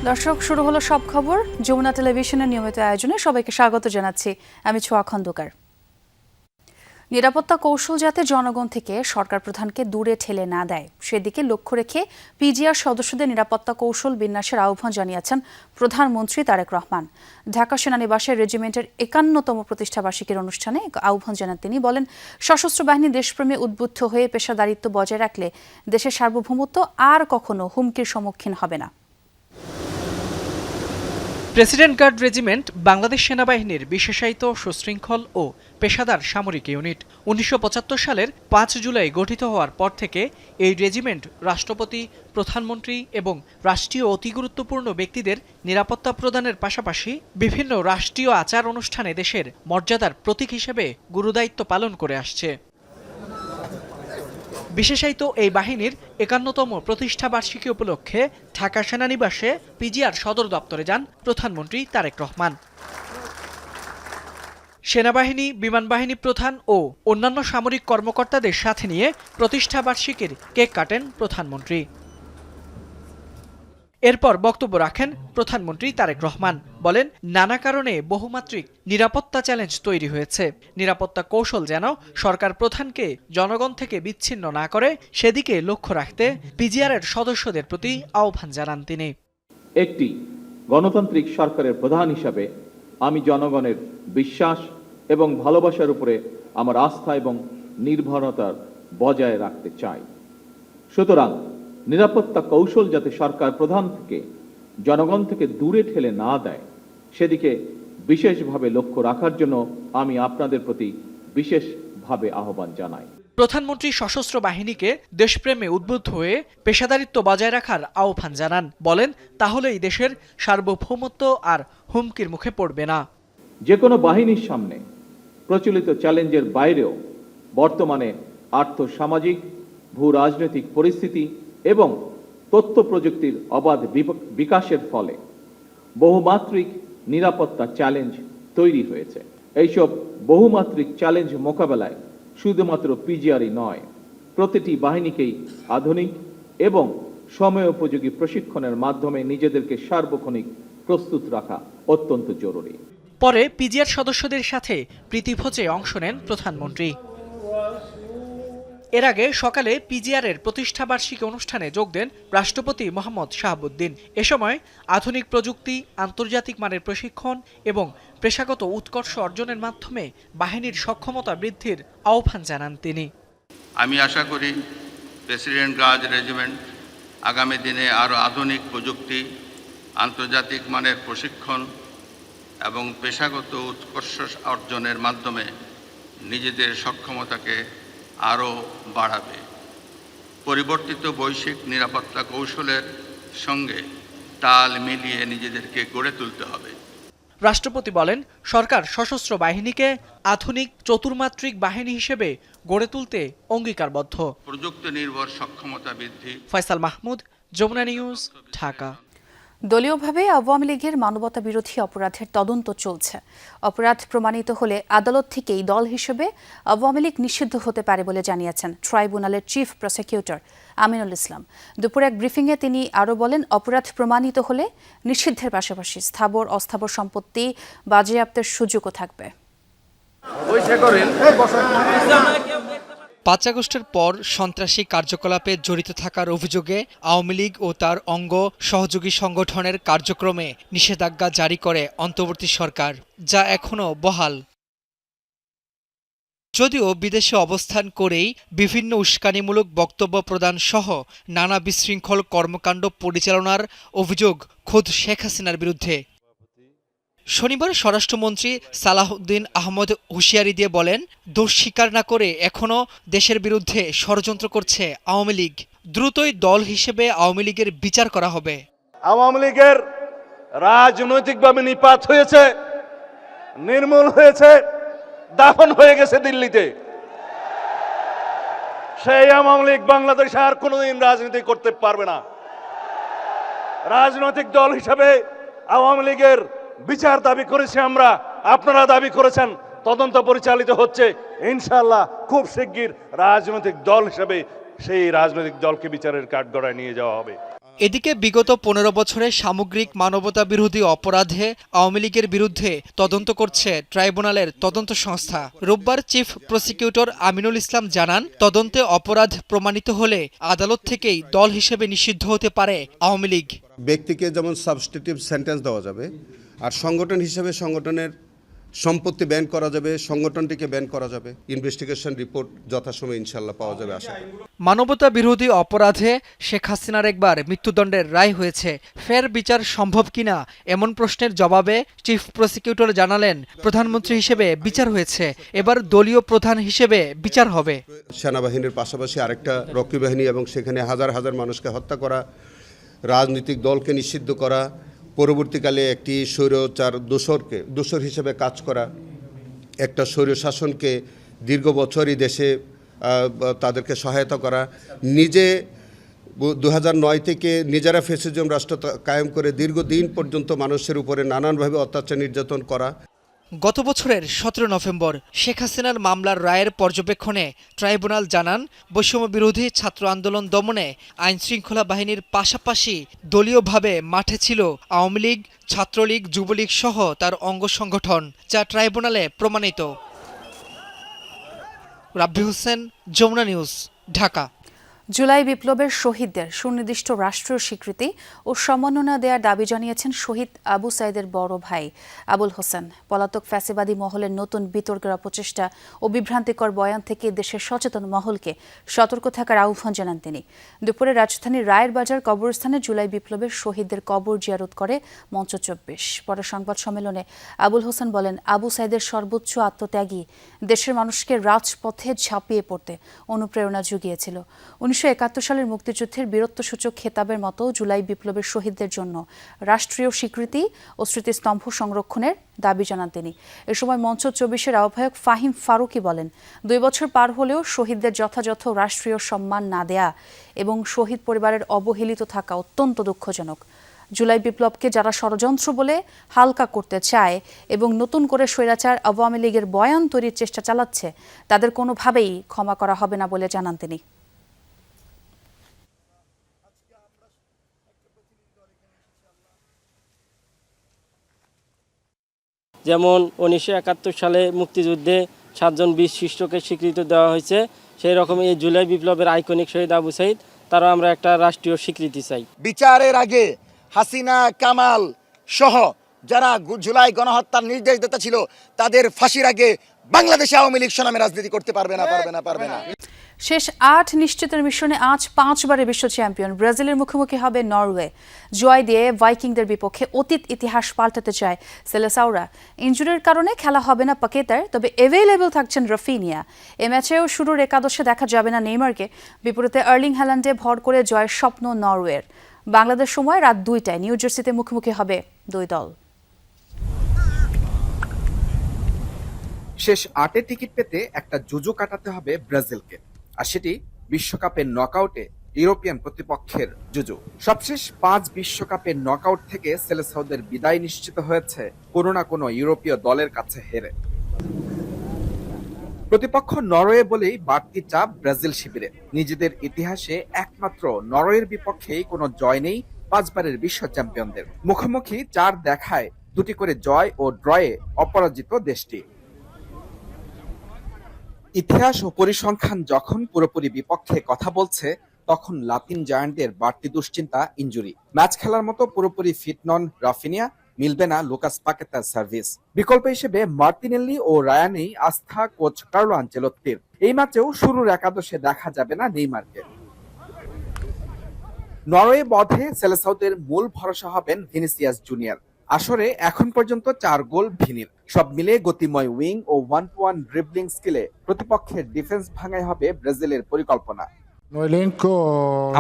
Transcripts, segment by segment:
দর্শক, শুরু হলো সব খবর যমুনা টেলিভিশনের নিয়মিত আয়োজনে। সবাইকে স্বাগত জানাচ্ছি। আমি ছোঁয়া খন্দকার। নিরাপত্তা কৌশল যাতে জনগণ থেকে সরকার প্রধানকে দূরে ঠেলে না দেয় সেদিকে লক্ষ্য রেখে পিজিআর সদস্যদের নিরাপত্তা কৌশল বিন্যাসের আহ্বান জানিয়েছেন প্রধানমন্ত্রী তারেক রহমান। ঢাকা সেনানিবাসের রেজিমেন্টের ৫১তম প্রতিষ্ঠাবার্ষিকীর অনুষ্ঠানে আহ্বান জানান তিনি। বলেন, সশস্ত্র বাহিনী দেশপ্রেমে উদ্বুদ্ধ হয়ে পেশাদারিত্ব বজায় রাখলে দেশের সার্বভৌমত্ব আর কখনো হুমকির সম্মুখীন হবে না। প্রেসিডেন্ট গার্ড রেজিমেন্ট বাংলাদেশ সেনাবাহিনীর বিশেষায়িত সুশৃঙ্খল ও পেশাদার সামরিক ইউনিট। ১৯৭৫ সালের ৫ জুলাই গঠিত হওয়ার পর থেকে এই রেজিমেন্ট রাষ্ট্রপতি, প্রধানমন্ত্রী এবং রাষ্ট্রীয় অতি গুরুত্বপূর্ণ ব্যক্তিদের নিরাপত্তা প্রদানের পাশাপাশি বিভিন্ন রাষ্ট্রীয় আচার অনুষ্ঠানে দেশের মর্যাদার প্রতীক হিসেবে গুরুদায়িত্ব পালন করে আসছে। বিশেষায়িত এই বাহিনীর ৫১তম প্রতিষ্ঠাবার্ষিকী উপলক্ষে ঢাকা সেনানিবাসে পিজিআর সদর দপ্তরে যান প্রধানমন্ত্রী তারেক রহমান। সেনাবাহিনী, বিমান বাহিনী প্রধান ও অন্যান্য সামরিক কর্মকর্তাদের সাথে নিয়ে প্রতিষ্ঠাবার্ষিকীর কেক কাটেন প্রধানমন্ত্রী। এরপর বক্তব্য রাখেন প্রধানমন্ত্রী তারেক রহমান। বলেন, নানা কারণে বহুমাত্রিক নিরাপত্তা চ্যালেঞ্জ তৈরি হয়েছে। নিরাপত্তা কৌশল যেন সরকার প্রধানকে জনগণ থেকে বিচ্ছিন্ন না করে সেদিকে লক্ষ্য রাখতে পিজিআরের সদস্যদের প্রতি আহ্বান জানান তিনি। একটি গণতান্ত্রিক সরকারের প্রধান হিসাবে আমি জনগণের বিশ্বাস এবং ভালোবাসার উপরে আমার আস্থা এবং নির্ভরতা বজায় রাখতে চাই। সুতরাং নিরাপত্তা কৌশল যাতে সরকার প্রধান থেকে জনগণ থেকে দূরে ঠেলে না দেয় সেদিকে বিশেষভাবে লক্ষ্য রাখার জন্য আমি আপনাদের প্রতি বিশেষভাবে আহ্বান জানাই। প্রধানমন্ত্রী সশস্ত্র বাহিনীকে দেশপ্রেমে উদ্বুদ্ধ হয়ে পেশাদারিত্ব বজায় রাখার আহ্বান জানান। বলেন, তাহলেই দেশের সার্বভৌমত্ব আর হুমকির মুখে পড়বে না। যে কোনো বাহিনীর সামনে প্রচলিত চ্যালেঞ্জের বাইরেও বর্তমানে আর্থসামাজিক, ভূ রাজনৈতিক পরিস্থিতি এবং তথ্য প্রযুক্তির অবাধ বিকাশের ফলে বহুমাত্রিক নিরাপত্তা চ্যালেঞ্জ তৈরি হয়েছে। এইসব বহুমাত্রিক চ্যালেঞ্জ মোকাবেলায় শুধুমাত্র পিজিআরই নয়, প্রতিটি বাহিনীকেই আধুনিক এবং সময়োপযোগী প্রশিক্ষণের মাধ্যমে নিজেদেরকে সার্বক্ষণিক প্রস্তুত রাখা অত্যন্ত জরুরি। পরে পিজিআর সদস্যদের সাথে প্রীতিভোজে অংশ নেন প্রধানমন্ত্রী। এর আগে সকালে পিজিআরের প্রতিষ্ঠাবার্ষিকী অনুষ্ঠানে যোগ দেন রাষ্ট্রপতি মোহাম্মদ শাহাবুদ্দিন। এ সময় আধুনিক প্রযুক্তি, আন্তর্জাতিক মানের প্রশিক্ষণ এবং পেশাগত উৎকর্ষ অর্জনের মাধ্যমে বাহিনীর সক্ষমতা বৃদ্ধির আহ্বান জানান তিনি। আমি আশা করি প্রেসিডেন্ট গার্ড রেজিমেন্ট আগামী দিনে আরও আধুনিক প্রযুক্তি, আন্তর্জাতিক মানের প্রশিক্ষণ এবং পেশাগত উৎকর্ষ অর্জনের মাধ্যমে নিজেদের সক্ষমতাকে আরও বাড়াবে। পরিবর্তিত বৈশ্বিক নিরাপত্তা কৌশলের সঙ্গে তাল মিলিয়ে নিজেদেরকে গড়ে তুলতে হবে। রাষ্ট্রপতি বলেন, সরকার সশস্ত্র বাহিনীকে আধুনিক চতুর্মাত্রিক বাহিনী হিসেবে গড়ে তুলতে অঙ্গীকারবদ্ধ। প্রযুক্তি নির্ভর সক্ষমতা বৃদ্ধি। ফয়সাল মাহমুদ, যমুনা নিউজ, ঢাকা। দলীয়ভাবে আওয়ামী লীগের মানবতা বিরোধী অপরাধের তদন্ত চলছে। অপরাধ প্রমাণিত হলে আদালত থেকেই দল হিসেবে আওয়ামী লীগ নিষিদ্ধ হতে পারে বলে জানিয়েছেন ট্রাইব্যুনালের চিফ প্রসিকিউটর আমিনুল ইসলাম। দুপুরে এক ব্রিফিংয়ে তিনি আরও বলেন, অপরাধ প্রমাণিত হলে নিষিদ্ধের পাশাপাশি স্থাবর অস্থাবর সম্পত্তি বাজেয়াপ্তের সুযোগও থাকবে। ৫ আগস্টের পর সন্ত্রাসী কার্যকলাপে জড়িত থাকার অভিযোগে আওয়ামী লীগ ও তার অঙ্গ সহযোগী সংগঠনের কার্যক্রমে নিষেধাজ্ঞা জারি করে অন্তর্বর্তী সরকার, যা এখনও বহাল। যদিও বিদেশে অবস্থান করেই বিভিন্ন উস্কানিমূলক বক্তব্য প্রদান সহ নানা বিশৃঙ্খল কর্মকাণ্ড পরিচালনার অভিযোগ খোদ শেখ হাসিনার বিরুদ্ধে। শনিবার স্বরাষ্ট্রমন্ত্রী সালাহউদ্দিন আহমদ হুঁশিয়ারি দিয়ে বলেন, দোষ স্বীকার না করে এখনও দেশের বিরুদ্ধে ষড়যন্ত্র করছে আওয়ামী লীগ। দ্রুতই দল হিসেবে আওয়ামী লীগের বিচার করা হবে। আওয়ামী লীগের রাজনৈতিকভাবে নিপাত হয়েছে, নির্মূল হয়েছে, দাফন হয়ে গেছে দিল্লিতে। সেই আওয়ামী লীগ বাংলাদেশে আর কোনোদিন রাজনীতি করতে পারবে না। রাজনৈতিক দল হিসাবে আওয়ামী লীগের বিচার দাবি করেছি আমরা, আপনারা দাবি করেছেন, তদন্ত পরিচালিত হচ্ছে। ইনশাআল্লাহ খুব শিগগির রাজনৈতিক দল হিসেবে সেই রাজনৈতিক দলকে বিচারের কাঠগড়ায় নিয়ে যাওয়া হবে। এদিকে বিগত ১৫ বছরে সামগ্রিক মানবতা বিরোধী অপরাধে আওয়ামী লীগের বিরুদ্ধে তদন্ত করছে ট্রাইব্যুনালের তদন্ত সংস্থা। রোববার চিফ প্রসিকিউটর আমিনুল ইসলাম জানান, তদন্তে অপরাধ প্রমাণিত হলে আদালত থেকেই দল হিসেবে নিষিদ্ধ হতে পারে আওয়ামী লীগ। ব্যক্তিকে যেমন সাবস্টিটিউট সেন্টেন্স দেওয়া যাবে, আর সংগঠন হিসেবে সংগঠনের সম্পত্তি ব্যান করা যাবে, সংগঠনটিকে ব্যান করা যাবে। ইনভেস্টিগেশন রিপোর্ট যথাসময়ে ইনশাল্লাহ পাওয়া যাবে আশা করি। মানবতা বিরোধী অপরাধে শেখ হাসিনার একবার মৃত্যুদণ্ডের রায় হয়েছে। ফের বিচার সম্ভব কিনা এমন প্রশ্নের জবাবে চিফ প্রসিকিউটর জানালেন, প্রধানমন্ত্রী হিসেবে বিচার হয়েছে, এবার দলীয় প্রধান হিসেবে বিচার হবে। সেনাবাহিনীর পাশাপাশি আরেকটা রক্ষী বাহিনী এবং সেখানে হাজার হাজার মানুষকে হত্যা করা, রাজনৈতিক দলকে নিষিদ্ধ করা, পরবর্তীকালে একটি স্বৈরাচার দোসর হিসেবে কাজ করা, একটা স্বৈর শাসনকে দীর্ঘ বছরই দেশে তাদেরকে সহায়তা করা, নিজে 2009 থেকে নিজেরা ফ্যাসিজম রাষ্ট্র কায়েম করে দীর্ঘদিন পর্যন্ত মানুষের উপরে নানানভাবে অত্যাচার নির্যাতন করা। গত বছরের 17 নভেম্বর শেখ হাসিনার মামলার রায়ের পর্যবেক্ষণে ট্রাইব্যুনাল জানান, বৈষম্য বিরোধী ছাত্র আন্দোলন দমনে আইনশৃঙ্খলা বাহিনীর পাশাপাশি দলীয়ভাবে মাঠে ছিল আওয়ামী লীগ, ছাত্রলীগ, যুবলীগ সহ তার অঙ্গ সংগঠন, যা ট্রাইব্যুনালে প্রমাণিত। রাব্বি হোসেন, যমুনা নিউজ, ঢাকা। জুলাই বিপ্লবের শহীদদের সুনির্দিষ্ট রাষ্ট্রীয় স্বীকৃতি ও সম্মাননা দেওয়ার দাবি জানিয়েছেন শহীদ আবু সাইদের বড় ভাই আবুল হোসেন। পলাতক ফ্যাসিবাদী মহলের নতুন বিতর্কের অপচেষ্টা ও বিভ্রান্তিকর বয়ান থেকে দেশের সচেতন মহলকে সতর্ক থাকার আহ্বান জানান তিনি। দুপুরে রাজধানীর রায়ের বাজার কবরস্থানে জুলাই বিপ্লবের শহীদদের কবর জিয়ারত করে মঞ্চ ২৪। পরে সংবাদ সম্মেলনে আবুল হোসেন বলেন, আবু সাইদের সর্বোচ্চ আত্মত্যাগী দেশের মানুষকে রাজপথে ঝাঁপিয়ে পড়তে অনুপ্রেরণা জুগিয়েছিল। ১৯৭১ সালের মুক্তিযুদ্ধের বীরত্বসূচক খেতাবের মতো জুলাই বিপ্লবের শহীদদের জন্য রাষ্ট্রীয় স্বীকৃতি ও স্মৃতিস্তম্ভ সংরক্ষণের দাবি জানান তিনি। এ সময় মঞ্চ ২৪-এর আহ্বায়ক ফাহিম ফারুকী বলেন, ২ বছর পার হলেও শহীদদের যথাযথ রাষ্ট্রীয় সম্মান না দেয়া এবং শহীদ পরিবারের অবহেলিত থাকা অত্যন্ত দুঃখজনক। জুলাই বিপ্লবকে যারা ষড়যন্ত্র বলে হালকা করতে চায় এবং নতুন করে স্বৈরাচার আওয়ামী লীগের বয়ান তৈরির চেষ্টা চালাচ্ছে, তাদের কোনোভাবেই ক্ষমা করা হবে না বলে জানান তিনি। যেমন ১৯৭১ সালে মুক্তিযুদ্ধে ৭ জন বীর শিষ্টকে স্বীকৃতি দেওয়া হয়েছে, সেই রকম এই জুলাই বিপ্লবের আইকনিক শহীদ আবু সাইদ, তারা আমরা একটা রাষ্ট্রীয় স্বীকৃতি চাই। বিচারের আগে হাসিনা, কামাল সহ যারা জুলাই গণহত্যার নির্দেশদাতা ছিল, তাদের ফাঁসির আগে বাংলাদেশে আওয়ামী লীগ নামে রাজনীতি করতে পারবে না। শেষ ৮ নিশ্চিতের মিশনে আজ ৫বারের বিশ্ব চ্যাম্পিয়ন ব্রাজিলের মুখোমুখি হবে নরওয়ে। জয় দিয়ে ভাইকিংদের বিপক্ষে অতীত ইতিহাস পাল্টাতে চায় সেলেসাওরা। ইনজুরির কারণে খেলা হবে না পাকেতার, তবে অ্যাভেলেবল থাকছেন রাফিনিয়া। এ ম্যাচেও শুরুর একাদশে দেখা যাবে না নেইমারকে। বিপরীতে আর্লিং হ্যালান্ডে ভর করে জয়ের স্বপ্ন নরওয়ের। বাংলাদেশ সময় রাত ২টায় নিউ জার্সিতে মুখোমুখি হবে দুই দল। শেষ ৮-এ টিকিট পেতে একটা জুজু কাটাতে হবে ব্রাজিলকে, আর সেটি বিশ্বকাপের নকআউটে ইউরোপিয়ান প্রতিপক্ষের জুজু। সবশেষ ৫ বিশ্বকাপের নকআউট থেকে সেলেসাওদের বিদায় নিশ্চিত হয়েছে কোনো না কোনো ইউরোপীয় দলের কাছে হেরে। প্রতিপক্ষ নরওয়ে বলেই বাড়তি চাপ ব্রাজিল শিবিরে। নিজেদের ইতিহাসে একমাত্র নরওয়ের বিপক্ষেই কোনো জয় নেই ৫ বারের বিশ্ব চ্যাম্পিয়নদের। মুখোমুখি ৪ দেখায় ২টি করে জয় ও ড্রয়ে অপরাজিত দেশটি। ইতিহাস ও পরিসংখ্যান যখন পুরোপুরি বিপক্ষে কথা বলছে, তখন লাতিন জায়ান্টদের বাড়তি দুশ্চিন্তা ইনজুরি। ম্যাচ খেলার মতো পুরোপুরি ফিট নন রাফিনিয়া, মিলবে না লুকাস পাকেতার সার্ভিস। বিকল্প হিসেবে মার্তিনেল্লি ও রায়ানেই আস্থা কোচ কার্লো আনচেলত্তির। এই ম্যাচেও শুরুর একাদশে দেখা যাবে না নেইমারকে। নরওয়ে বধে সেলেসাওদের মূল ভরসা হবেন ভিনিসিয়াস জুনিয়র। আসরে এখন পর্যন্ত ৪ গোল ভিনির। সব মিলে গতিময় উইং ও 1-to-1 ড্রিবলিং স্কিলে প্রতিপক্ষের ডিফেন্স ভাঙাই হবে ব্রাজিলের পরিকল্পনা।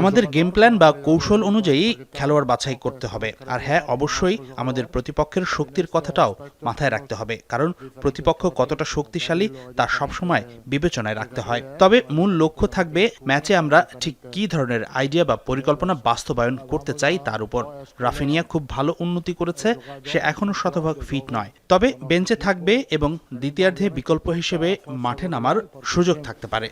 আমাদের গেম প্ল্যান বা কৌশল অনুযায়ী খেলোয়াড় বাছাই করতে হবে। আর হ্যাঁ, অবশ্যই আমাদের প্রতিপক্ষের শক্তির কথাটাও মাথায় রাখতে হবে, কারণ প্রতিপক্ষ কতটা শক্তিশালী তা সবসময় বিবেচনায় রাখতে হয়। তবে মূল লক্ষ্য থাকবে ম্যাচে আমরা ঠিক কী ধরনের আইডিয়া বা পরিকল্পনা বাস্তবায়ন করতে চাই তার উপর। রাফিনিয়া খুব ভালো উন্নতি করেছে, সে এখনও শতভাগ ফিট নয়, তবে বেঞ্চে থাকবে এবং দ্বিতীয়ার্ধে বিকল্প হিসেবে মাঠে নামার সুযোগ থাকতে পারে।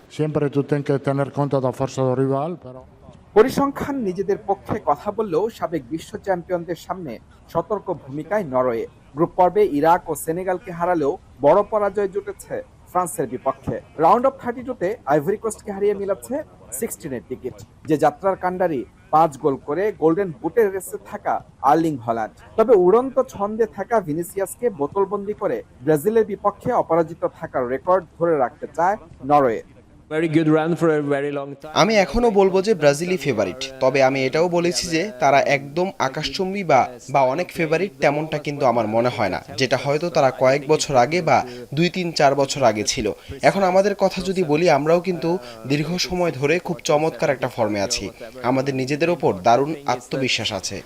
পরিসংখ্যান নিজেদের পক্ষে কথা বললেও সাবেক বিশ্ব চ্যাম্পিয়নদের সামনে সতর্ক ভূমিকায় নরওয়ে। গ্রুপ পর্বে ইরাক ও সেনেগালকে হারালেও বড় পরাজয় জুটেছে ফ্রান্সের বিপক্ষে। রাউন্ড অফ 32-তে আইভরি কোস্টকে হারিয়ে মিলাচ্ছে 16-এর টিকিট। যে যাত্রার কাণ্ডারি 5 গোল করে গোল্ডেন বুটের রেসে থাকা আর্লিং হল্যান্ড। তবে উড়ন্ত ছন্দে থাকা ভিনিসিয়াসকে বোতলবন্দি করে ব্রাজিলের বিপক্ষে অপরাজিত থাকার রেকর্ড ধরে রাখতে চায় নরওয়ে। আমি এখনো বলবো যে ব্রাজিলই ফেভারিট, তবে আমি এটাও বলেছি যে তারা একদম আকাশচুম্বী বা অনেক ফেভারিট তেমনটা কিন্তু আমার মনে হয় না, যেটা হয়তো তারা কয়েক বছর আগে বা 2-3-4 বছর আগে ছিল। এখন আমাদের কথা যদি বলি, আমরাও কিন্তু দীর্ঘ সময় ধরে খুব চমৎকার একটা ফর্মে আছি। আমাদের নিজেদের ওপর দারুণ আত্মবিশ্বাস আছে।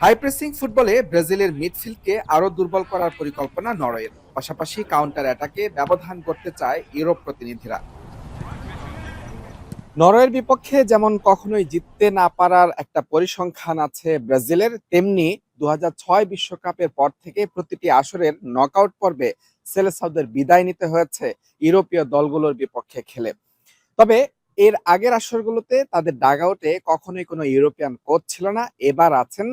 হাই প্রেসিং ফুটবলে ব্রাজিলের মিডফিল্ডকে আরো দুর্বল করার পরিকল্পনা নরওয়ের। পাশাপাশি কাউন্টার অ্যাটাকে ব্যবধান করতে চায় ইউরোপ প্রতিনিধিরা। নরওয়ের বিপক্ষে যেমন কখনোই জিততে না পারার একটা পরিসংখ্যান আছে ব্রাজিলের, তেমনি 2006 বিশ্বকাপের পর থেকে প্রতিটি আসরের নকআউট পর্বে সেলেসাওদের বিদায় নিতে হয়েছে ইউরোপীয় দলগুলোর বিপক্ষে খেলে। তবে এর আগের আসরগুলোতে তাদের ডাগআউটে কখনোই কোনো ইউরোপিয়ান কোচ ছিল না। এবার আছেন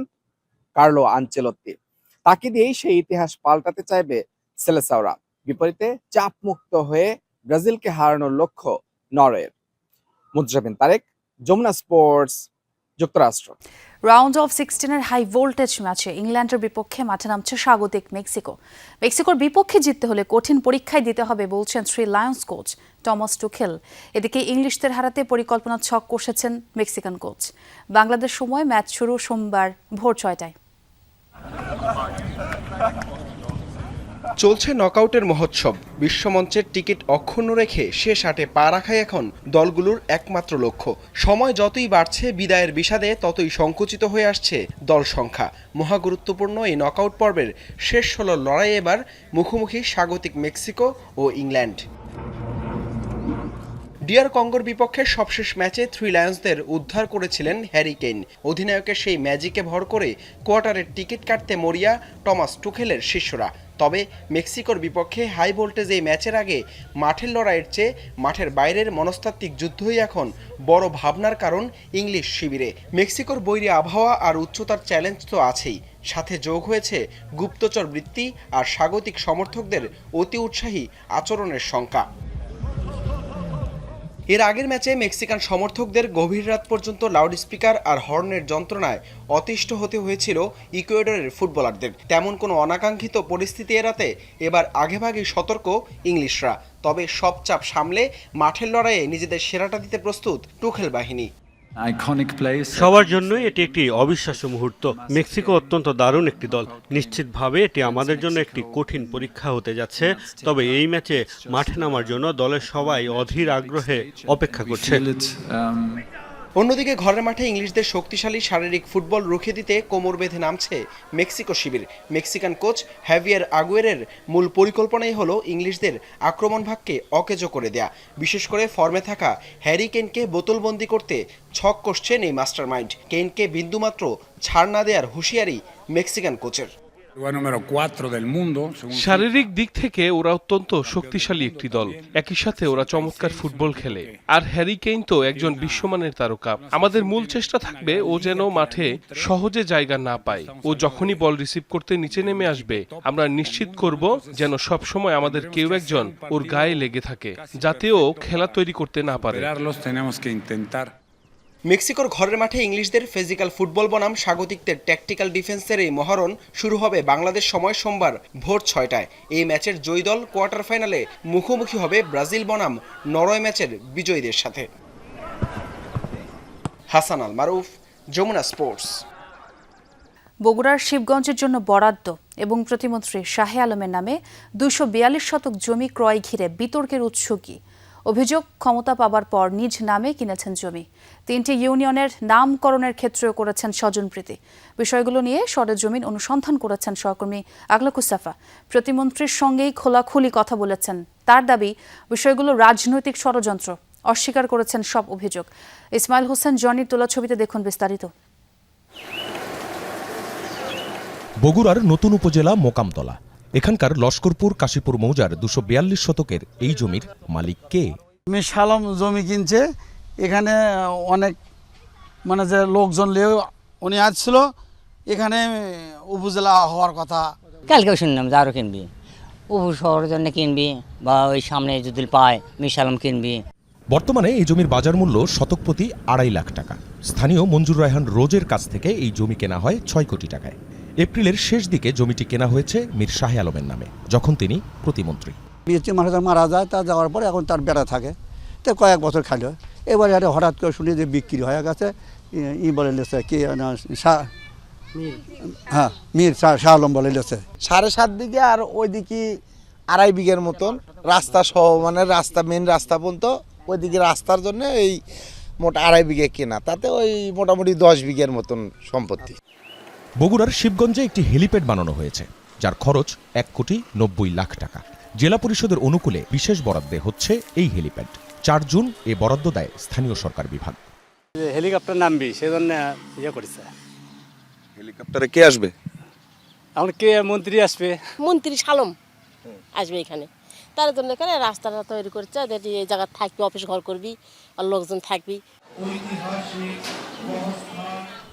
কার্লো আনচেলত্তি। তাকে দিয়েই সেই ইতিহাস পাল্টাতে চাইবে সেলেসাওরা। বিপরীতে চাপ মুক্ত হয়ে ব্রাজিলকে হারানোর লক্ষ্য নরওয়ের। মুদ্রাবিন তারেক, যমুনা স্পোর্টস, যুক্তরাষ্ট্র। রাউন্ড অফ 16-এর হাই ভোল্টেজ ম্যাচে ইংল্যান্ডের বিপক্ষে মাঠে নামছে স্বাগতিক মেক্সিকো। মেক্সিকোর বিপক্ষে জিততে হলে কঠিন পরীক্ষায় দিতে হবে বলছেন three Lions coach Thomas Tuchel. এদিকে ইংলিশদের হারাতে পরিকল্পনা ছক কষেছেন মেক্সিকান কোচ। বাংলাদেশ সময় ম্যাচ শুরু সোমবার ভোর 6টায়। চলছে নকআউটের মহোৎসব। বিশ্বমঞ্চের টিকিট অক্ষুণ্ণ রেখে শেষ 8-এ পা রাখাই এখন দলগুলোর একমাত্র লক্ষ্য। সময় যতই বাড়ছে, বিদায়ের বিষাদে ততই সংকুচিত হয়ে আসছে দল সংখ্যা। মহাগুরুত্বপূর্ণ এই নকআউট পর্বের শেষ 16 লড়াই এবার মুখোমুখি স্বাগতিক মেক্সিকো ও ইংল্যান্ড। ডিআর কঙ্গোর বিপক্ষে সবশেষ ম্যাচে থ্রি লায়ন্সদের উদ্ধার করেছিলেন হ্যারি কেইন। অধিনায়কের সেই ম্যাজিকে ভর করে কোয়ার্টারের টিকিট কাটতে মরিয়া টমাস টুখেলের শিষ্যরা। তবে মেক্সিকোর বিপক্ষে হাই ভোল্টেজ এই ম্যাচের আগে মাঠের লড়াইয়ের চেয়ে মাঠের বাইরের মনস্তাত্ত্বিক যুদ্ধই এখন বড় ভাবনার কারণ ইংলিশ শিবিরে। মেক্সিকোর বৈরী আবহাওয়া আর উচ্চতার চ্যালেঞ্জ তো আছেই, সাথে যোগ হয়েছে গুপ্তচর বৃত্তি আর স্বাগতিক সমর্থকদের অতি উৎসাহী আচরণের শঙ্কা। এর আগের ম্যাচে মেক্সিকান সমর্থকদের গভীর রাত পর্যন্ত লাউডস্পিকার আর হর্নের যন্ত্রণায় অতিষ্ঠ হতে হয়েছিল ইকুয়েডরের ফুটবলারদের। তেমন কোনো অনাকাঙ্ক্ষিত পরিস্থিতি এড়াতে এবার আগেভাগেই সতর্ক ইংলিশরা। তবে সব চাপ সামলে মাঠের লড়াইয়ে নিজেদের সেরাটা দিতে প্রস্তুত টুখেল বাহিনী। সবার জন্যই এটি একটি অবিশ্বাস্য মুহূর্ত। মেক্সিকো অত্যন্ত দারুণ একটি দল। নিশ্চিতভাবে এটি আমাদের জন্য একটি কঠিন পরীক্ষা হতে যাচ্ছে। তবে এই ম্যাচে মাঠে নামার জন্য দলের সবাই অধীর আগ্রহে অপেক্ষা করছে। অন্যদিকে ঘরের মাঠে ইংলিশদের শক্তিশালী শারীরিক ফুটবল রুখে দিতে কোমর বেঁধে নামছে মেক্সিকো শিবির। মেক্সিকান কোচ হ্যাভিয়ার আগুয়েরের মূল পরিকল্পনাই হলো ইংলিশদের আক্রমণ ভাগকে অকেজো করে দেয়া। বিশেষ করে ফর্মে থাকা হ্যারি কেইনকে বোতলবন্দি করতে ছক কষছেন এই মাস্টারমাইন্ড। কেইনকে বিন্দুমাত্র ছাড় না দেওয়ার হুঁশিয়ারি মেক্সিকান কোচের। শারীরিক দিক থেকে ওরা অত্যন্ত শক্তিশালী একটি দল। একই সাথে ওরা চমৎকার ফুটবল খেলে। আর হ্যারি কেইন তো একজন বিশ্বমানের তারকা। আমাদের মূল চেষ্টা থাকবে ও যেন মাঠে সহজে জায়গা না পায়। ও যখনই বল রিসিভ করতে নিচে নেমে আসবে, আমরা নিশ্চিত করব যেন সব সময় আমাদের কেউ একজন ওর গায়ে লেগে থাকে, যাতে ও খেলা তৈরি করতে না পারে। মেক্সিকোর ঘরের মাঠে ইংলিশদের ফিজিক্যাল ফুটবল বনাম স্বাগতিকদের ট্যাকটিক্যাল ডিফেন্সের এই মহরণ শুরু হবে বাংলাদেশ সময় সোমবার ভোর 6টায়। এই ম্যাচের জয়ী দল কোয়ার্টার ফাইনালে মুখোমুখি হবে ব্রাজিল বনাম নরওয়ে ম্যাচের বিজয়ীদের সাথে। হাসান আল মারুফ, যমুনা স্পোর্টস। বগুড়ার শিবগঞ্জের জন্য বরাদ্দ এবং প্রতিমন্ত্রী শাহে আলমের নামে 242 শতক জমি ক্রয় ঘিরে বিতর্কের উৎস কি? অভিযোগ, ক্ষমতা পাবার পর নিজ নামে কিনেছেন জমি। 3টি ইউনিয়নের নামকরণের ক্ষেত্রেও করেছেন স্বজনপ্রীতি। বিষয়গুলো নিয়ে সরেজমিন অনুসন্ধান করেছেন সহকর্মী আগলাকুসাফা। প্রতিমন্ত্রীর সঙ্গেই খোলাখুলি কথা বলেছেন। তার দাবি, বিষয়গুলো রাজনৈতিক ষড়যন্ত্র। অস্বীকার করেছেন সব অভিযোগ। ইসমাইল হোসেন জনির তোলা ছবিতে দেখুন বিস্তারিত। বগুড়ার নতুন উপজেলা মোকামতলা। এখানকার লস্করপুর কাশীপুর মৌজার 242 শতকের এই জমির মালিক কে? মির আলম জমি কিনছে, এখানে অনেক মানে যে লোকজন নিয়ে উনি আসছিল, এখানে উপজেলা হওয়ার কথা। কালকেও শুনলাম যে আরও কিনবি, শহরের জন্য কিনবি, বা ওই সামনে যদি পায় মির আলম কিনবি। বর্তমানে এই জমির বাজার মূল্য শতক প্রতি 2.5 লাখ টাকা। স্থানীয় মঞ্জুর রায়হান রোজের কাছ থেকে এই জমি কেনা হয় 6 কোটি টাকায়। এপ্রিলের শেষ দিকে জমিটি কেনা হয়েছে মীর শাহ আলমের নামে, যখন তিনি প্রতিমন্ত্রী। বিএসটি মানুষ মারা যায়, তা যাওয়ার পরে এখন তার বেড়া থাকে, তো কয়েক বছর খাইল। এবারে আরে হঠাৎ করে শুনি যে বিক্রি হয়ে গেছে, বলে লেছে কি হ্যাঁ মীর শাহ আলম বলে লেছে 7.5 বিঘা, আর ওইদিকে 2.5 বিঘার মতন রাস্তা সহ, মানে রাস্তা মেন রাস্তা পর্যন্ত ওইদিকে রাস্তার জন্য এই মোট 2.5 বিঘা কেনা, তাতে ওই মোটামুটি 10 বিঘার মতন সম্পত্তি। বগুড়ার শিবগঞ্জে একটি হেলিপ্যাড বানানো হয়েছে, যার খরচ 1,90,00,000 টাকা। জেলা পরিষদের অনুকূলে বিশেষ বরাদ্দে হচ্ছে এই হেলিপ্যাড। 4 জুন এ বরাদ্দ দেয় স্থানীয় সরকার বিভাগ। হেলিকপ্টার নামবি সেজন্য ইয়ে করেছে। হেলিকপ্টারে কে আসবে? এখন কে মন্ত্রী আসবে, মন্ত্রী শালম আসবে এখানে, তার জন্য এখানে রাস্তাটা তৈরি করছে, এই জায়গা থাকবি, অফিস ঘর করবি, আর লোকজন থাকবি।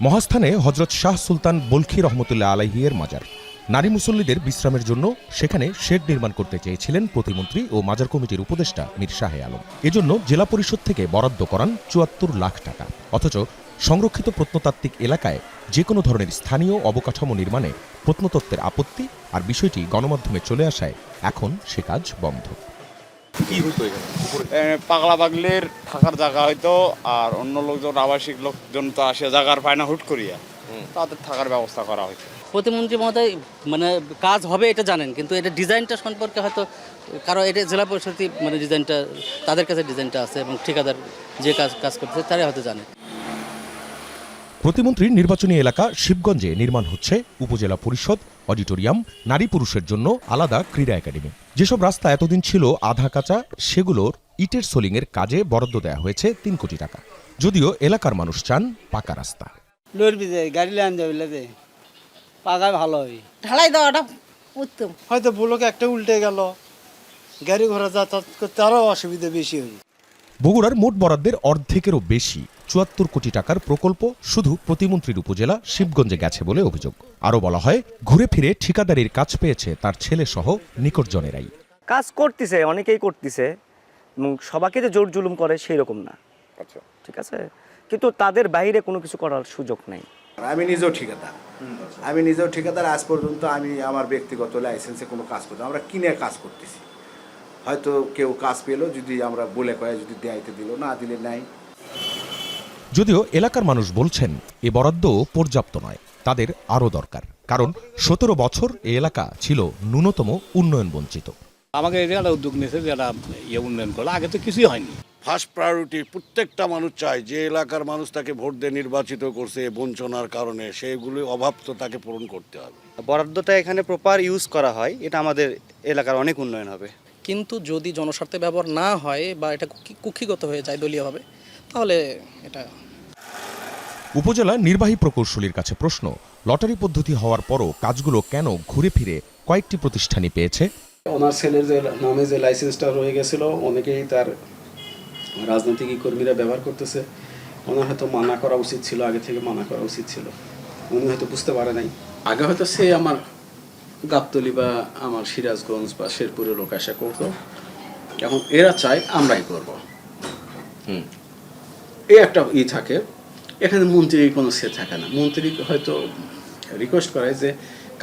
মহাস্থানে হযরত শাহ সুলতান বলখী রহমতুল্লাহ আলাইহির মাজার। নারী মুসল্লিদের বিশ্রামের জন্য সেখানে শেড নির্মাণ করতে চেয়েছিলেন প্রতিমন্ত্রী ও মাজার কমিটির উপদেষ্টা মীর শাহ আলম। এজন্য জেলা পরিষদ থেকে বরাদ্দ করান 74 লাখ টাকা। অথচ সংরক্ষিত প্রত্নতাত্ত্বিক এলাকায় যে কোনো ধরনের স্থানীয় অবকাঠামো নির্মাণে প্রত্নতত্ত্বের আপত্তি আর বিষয়টি গণমাধ্যমে চলে আসায় এখন সে কাজ বন্ধ। কি হতো পাগলা পাগলের থাকার জায়গা হয়তো, আর অন্য লোকজন আবাসিক লোকজন তো আসে জায়গার পায় না হুট করিয়া, তাদের থাকার ব্যবস্থা করা হয়েছে। প্রতিমন্ত্রী মহোদয় মানে কাজ হবে এটা জানেন, কিন্তু এটা ডিজাইনটা সম্পর্কে হয়তো কারো এটা জেলা পরিষদ মানে ডিজাইনটা তাদের কাছে ডিজাইনটা আছে, এবং ঠিকাদার যে কাজ করতেছে তারাই হয়তো জানে। প্রতিমন্ত্রীর নির্বাচনী এলাকা শিবগঞ্জে নির্মাণ হচ্ছে উপজেলা পরিষদ, অডিটোরিয়াম, নারী পুরুষের জন্য আলাদা ক্রীড়া একাডেমি। যেসব রাস্তা এতদিন ছিল আধা কাঁচা, সেগুলোর ইটের সোলিংয়ের কাজে বরাদ্দ দেওয়া হয়েছে 3 কোটি টাকা। যদিও এলাকার মানুষ চান পাকা রাস্তা। গাড়ি লাইন যাবে, পাকা ভালো হবে, ঢালাই দেওয়াটা উত্তম। হয়তো ব্লকে একটা উল্টে গেল, গাড়ি ঘোড়া যাতায়াত করতে আরো অসুবিধা বেশি হবে। বগুড়ার মোট বরাদ্দের অর্ধেকেরও বেশি 74 কোটি টাকার প্রকল্প শুধু প্রতিমন্ত্রীর উপজেলা শিবগঞ্জে গেছে বলে অভিযোগ। আরও বলা হয়, ঘুরে ফিরে ঠিকাদারির কাজ পেয়েছে তার ছেলে সহ নিকটজনেরাই। কাজ করতেছে, অনেকেই করতেছে, এবং সবাইকে যে জোর জুলুম করে সেই রকম না। আচ্ছা, ঠিক আছে, কিন্তু তাদের বাইরে কোনো কিছু করার সুযোগ নেই। আমি নিজেও ঠিকাদার, আজ পর্যন্ত আমি আমার ব্যক্তিগত লাইসেন্সে কোনো কাজ করতে, আমরা কিনে কাজ করতেছি। হয়তো কেউ কাজ পেলো, যদি আমরা বলে কয়ে যদি দেয়াইতে দিল, না দিলে নাই। যদিও এলাকার মানুষ বলছেন এ বরাদ্দ পর্যাপ্ত নয়, তাদের আরও দরকার। কারণ 17 বছর এ এলাকা ছিল ন্যূনতম উন্নয়ন বঞ্চিত। আমাকে এটা উদ্যোগ নিয়েছে যারা উন্নয়ন করলো, আগে তো কিছুই হয়নি। ফার্স্ট প্রায়োরিটি প্রত্যেকটা মানুষ চায় যে এলাকার মানুষ তাকে ভোট দিয়ে নির্বাচিত করছে বঞ্চনার কারণে, সেগুলি অভাব তো তাকে পূরণ করতে হবে। বরাদ্দটা এখানে প্রপার ইউজ করা হয়, এটা আমাদের এলাকার অনেক উন্নয়ন হবে। কিন্তু যদি জনস্বার্থে ব্যবহার না হয় বা এটা কুক্ষিগত হয়ে যায় দলীয়ভাবে, তাহলে এটা। উপজেলা নির্বাহী প্রকৌশলীর কাছে প্রশ্ন, লটারি পদ্ধতি হওয়ার পরও কাজগুলো কেন ঘুরে ফিরে কয়েকটি প্রতিষ্ঠানই পেয়েছে? ওনার ছেলের যে নামে যে লাইসেন্সটা রয়ে গেছিল, অনেকেই তার রাজনৈতিক কর্মীরা ব্যবহার করতেছে। ওনার হয়তো মানা করা উচিত ছিল, আগে থেকে মানা করা উচিত ছিল, উনি হয়তো বুঝতে পারে নাই। আগে হয়তো সে আমার গাবতলী বা আমার সিরাজগঞ্জ বা শেরপুরের লোক আশা করতো, এখন এরা চায় আমরাই করব। এই একটা থাকে, এখানে মন্ত্রীর কোনো সে থাকে না। মন্ত্রী হয়তো রিকোয়েস্ট করে যে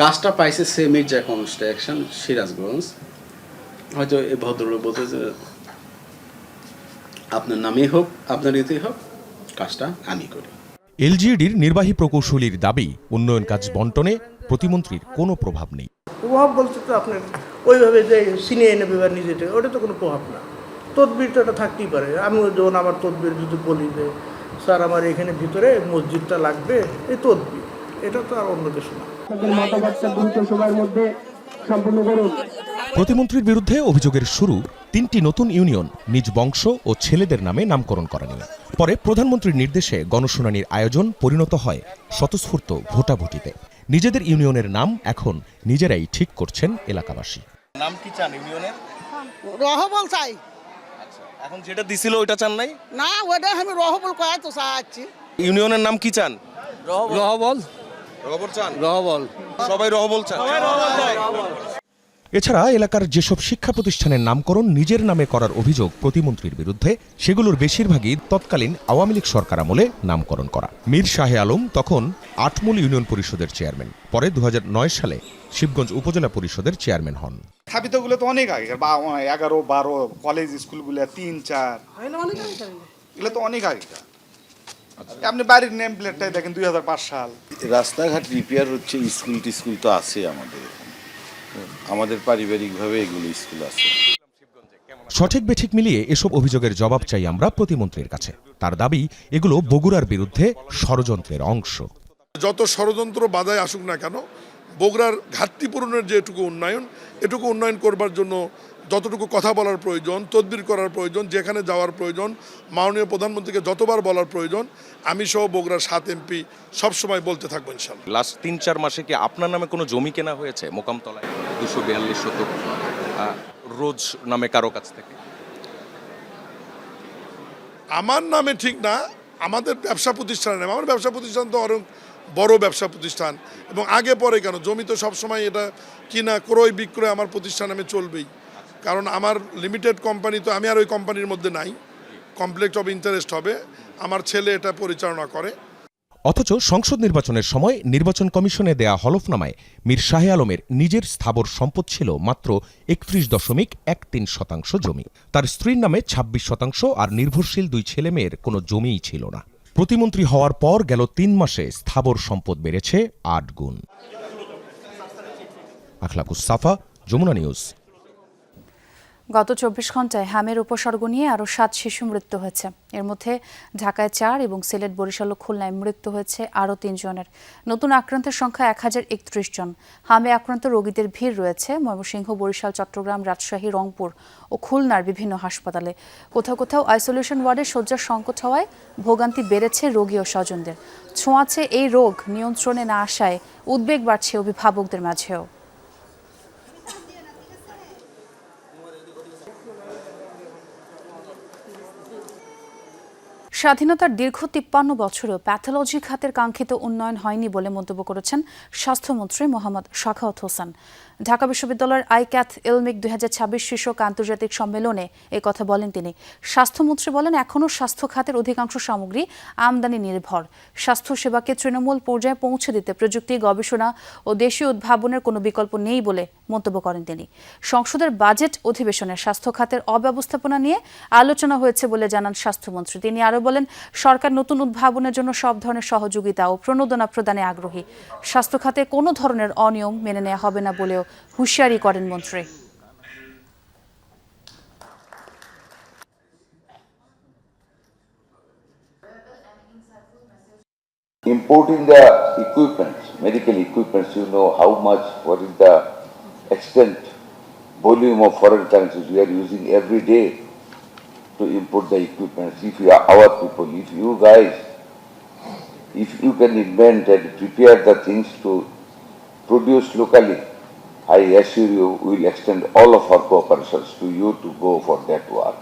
কাজটা পাইছে সে মির্জা কনস্ট্রাকশন সিরাজগঞ্জ, হয়তো এই ভদ্রলোক বলতে যে আপনার নামেই হোক, আপনার ইতেই হোক, কাজটা আমি করি। এলজিইডির নির্বাহী প্রকৌশলীর দাবি, উন্নয়ন কাজ বন্টনে প্রতিমন্ত্রীর কোনো প্রভাব নেই। প্রভাব বলতে তো আপনার ওইভাবে যে সিনিয়ে নেবে বা নিজেটা, ওটা তো কোনো প্রভাব না। তদবির তো এটা থাকতেই পারে। আমিও যখন আমার তদবির যদি বলি যে স্যার আমার এখানে ভিতরে মসজিদটা লাগবে, এই তদবির, এটা তো আর অন্য কিছু না। প্রতিমন্ত্রীর বিরুদ্ধে অভিযোগের শুরু 3টি নতুন ইউনিয়ন নিজ বংশ ও ছেলেদের নামে নামকরণ করা নিয়ে। পরে প্রধানমন্ত্রীর নির্দেশে গণশুনানির আয়োজন পরিণত হয় স্বতঃস্ফূর্ত ভোটাভুটিতে। নিজেদের ইউনিয়নের নাম এখন নিজেরাই ঠিক করছেন এলাকাবাসী। নাম কি চান ইউনিয়নের? রহবল চাই। এখন যেটা দিছিল ওইটা চান নাই? না ওটা আমি রহবল কয়া তো চাচ্ছি। ইউনিয়নের নাম কি চান? রহবল রহবল চান? রহবল সবাই রহবল চান? এছাড়া এলাকার যেসব শিক্ষা প্রতিষ্ঠানের নামকরণ নিজের নামে করার অভিযোগ প্রতিমন্ত্রীর বিরুদ্ধে, সেগুলোর বেশিরভাগই তৎকালীন আওয়ামী লীগ সরকার আমলে নামকরণ করা। মীর শাহে আলম তখন আটমূল ইউনিয়ন পরিষদের চেয়ারম্যান, পরে 2009 সালে শিবগঞ্জ উপজেলা পরিষদের চেয়ারম্যান হন। স্থাপিতগুলো তো অনেক আগে, 11, 12 কলেজ স্কুলগুলো 3, 4 এগুলো তো অনেক আগে। আপনি বাড়ির নেম প্লেটটাই দেখেন 2005 সাল। রাস্তাঘাট রিপেয়ার হচ্ছে, স্কুল তো আছে আমাদের পারিবারিকভাবে এগুলো স্কুল আছে। সঠিক বেঠিক মিলিয়ে এসব অভিযোগের জবাব চাই আমরা প্রতিমন্ত্রীর কাছে। তার দাবি, এগুলো বগুড়ার বিরুদ্ধে ষড়যন্ত্রের অংশ। যত ষড়যন্ত্র বাধায় আসুক না কেন, বগুড়ার ঘাটতি পূরণের যে এটুকু উন্নয়ন করবার জন্য যতটুকু কথা বলার প্রয়োজন, তদবির করার প্রয়োজন, যেখানে যাওয়ার প্রয়োজন, মাননীয় প্রধানমন্ত্রীকে যতবার বলার প্রয়োজন, আমি সহ বগুড়ার 7 MP সবসময় বলতে থাকবো ইনশাল্লাহ। লাস্ট 3-4 মাসে কি আপনার নামে কোনো জমি কেনা হয়েছে মোকামতলায় 242 শতক রোজ নামে কারো কাছ থেকে? আমার নামে ঠিক না, আমাদের ব্যবসা প্রতিষ্ঠানের নামে। আমার ব্যবসা প্রতিষ্ঠান তো অনেক বড় ব্যবসা প্রতিষ্ঠান, এবং আগে পরে কেন, জমি তো সবসময় এটা কিনা ক্রয় বিক্রয় আমার প্রতিষ্ঠান নামে চলবেই। কারণ আমার লিমিটেড কোম্পানি তো, আমি আর ওই কোম্পানির মধ্যে নাই, কমপ্লেক্স অফ ইন্টারেস্ট হবে, আমার ছেলে এটা পরিচালনা করে। অথচ সংসদ নির্বাচনের সময় নির্বাচন কমিশনে দেয়া হলফনামায় মীর শাহে আলমের নিজের স্থাবর সম্পদ ছিল মাত্র 31.13% জমি। তার স্ত্রীর নামে 26% আর নির্ভরশীল 2 ছেলে মেয়ের কোনো জমিই ছিল না। প্রতিমন্ত্রী হওয়ার পর গেল 3 মাসে স্থাবর সম্পদ বেড়েছে 8 গুণ। আখলাকুস সাফা, যমুনা নিউজ। গত 24 ঘন্টায় হামের উপসর্গ নিয়ে আরও 7 শিশু মৃত্যু হয়েছে। এর মধ্যে ঢাকায় 4 এবং সিলেট, বরিশাল ও খুলনায় মৃত্যু হয়েছে আরও 3 জনের। নতুন আক্রান্তের সংখ্যা 1031 জন। হামে আক্রান্ত রোগীদের ভিড় রয়েছে ময়মনসিংহ, বরিশাল, চট্টগ্রাম, রাজশাহী, রংপুর ও খুলনার বিভিন্ন হাসপাতালে। কোথাও কোথাও আইসোলেশন ওয়ার্ডে শয্যার সংকট হওয়ায় ভোগান্তি বেড়েছে রোগী ও স্বজনদের। ছোঁয়াচে এই রোগ নিয়ন্ত্রণে না আসায় উদ্বেগ বাড়ছে অভিভাবকদের মাঝেও। স্বাধীনতার দীর্ঘ 53 বছরেও প্যাথোলজি খাতের কাঙ্ক্ষিত উন্নয়ন হয়নি বলে মন্তব্য করেছেন স্বাস্থ্যমন্ত্রী মোহাম্মদ সাখাওয়াত হোসেন। ঢাকা বিশ্ববিদ্যালয়ের আইক্যাথ ইলমিক 2026 শীর্ষক আন্তর্জাতিক সম্মেলনে কথা বলেন তিনি। স্বাস্থ্যমন্ত্রী বলেন, এখনও স্বাস্থ্য খাতের অধিকাংশ সামগ্রী আমদানি নির্ভর। স্বাস্থ্য সেবাকে তৃণমূল পর্যায়ে পৌঁছে দিতে প্রযুক্তি, গবেষণা ও দেশীয় উদ্ভাবনের কোনো বিকল্প নেই বলে মন্তব্য করেন তিনি। সংসদের বাজেট অধিবেশনে স্বাস্থ্য খাতের অব্যবস্থাপনা নিয়ে আলোচনা হয়েছে বলে জানান স্বাস্থ্যমন্ত্রী। তিনি আরও বলেন, সরকার নতুন উদ্ভাবনের জন্য সব ধরনের সহযোগিতা ও প্রণোদনা প্রদানে আগ্রহী। স্বাস্থ্য খাতে কোনো ধরনের অনিয়ম মেনে নেওয়া হবে না বলেও হুঁশিয়ারি করেন মন্ত্রী। Importing the equipments, medical equipments, you know how much, what is the extent, volume of foreign currencies we are using every day to import the equipments. If you are our people, if you guys, if you can invent and prepare the things to produce locally, I assure you we will extend all of our cooperations to you to go for that work.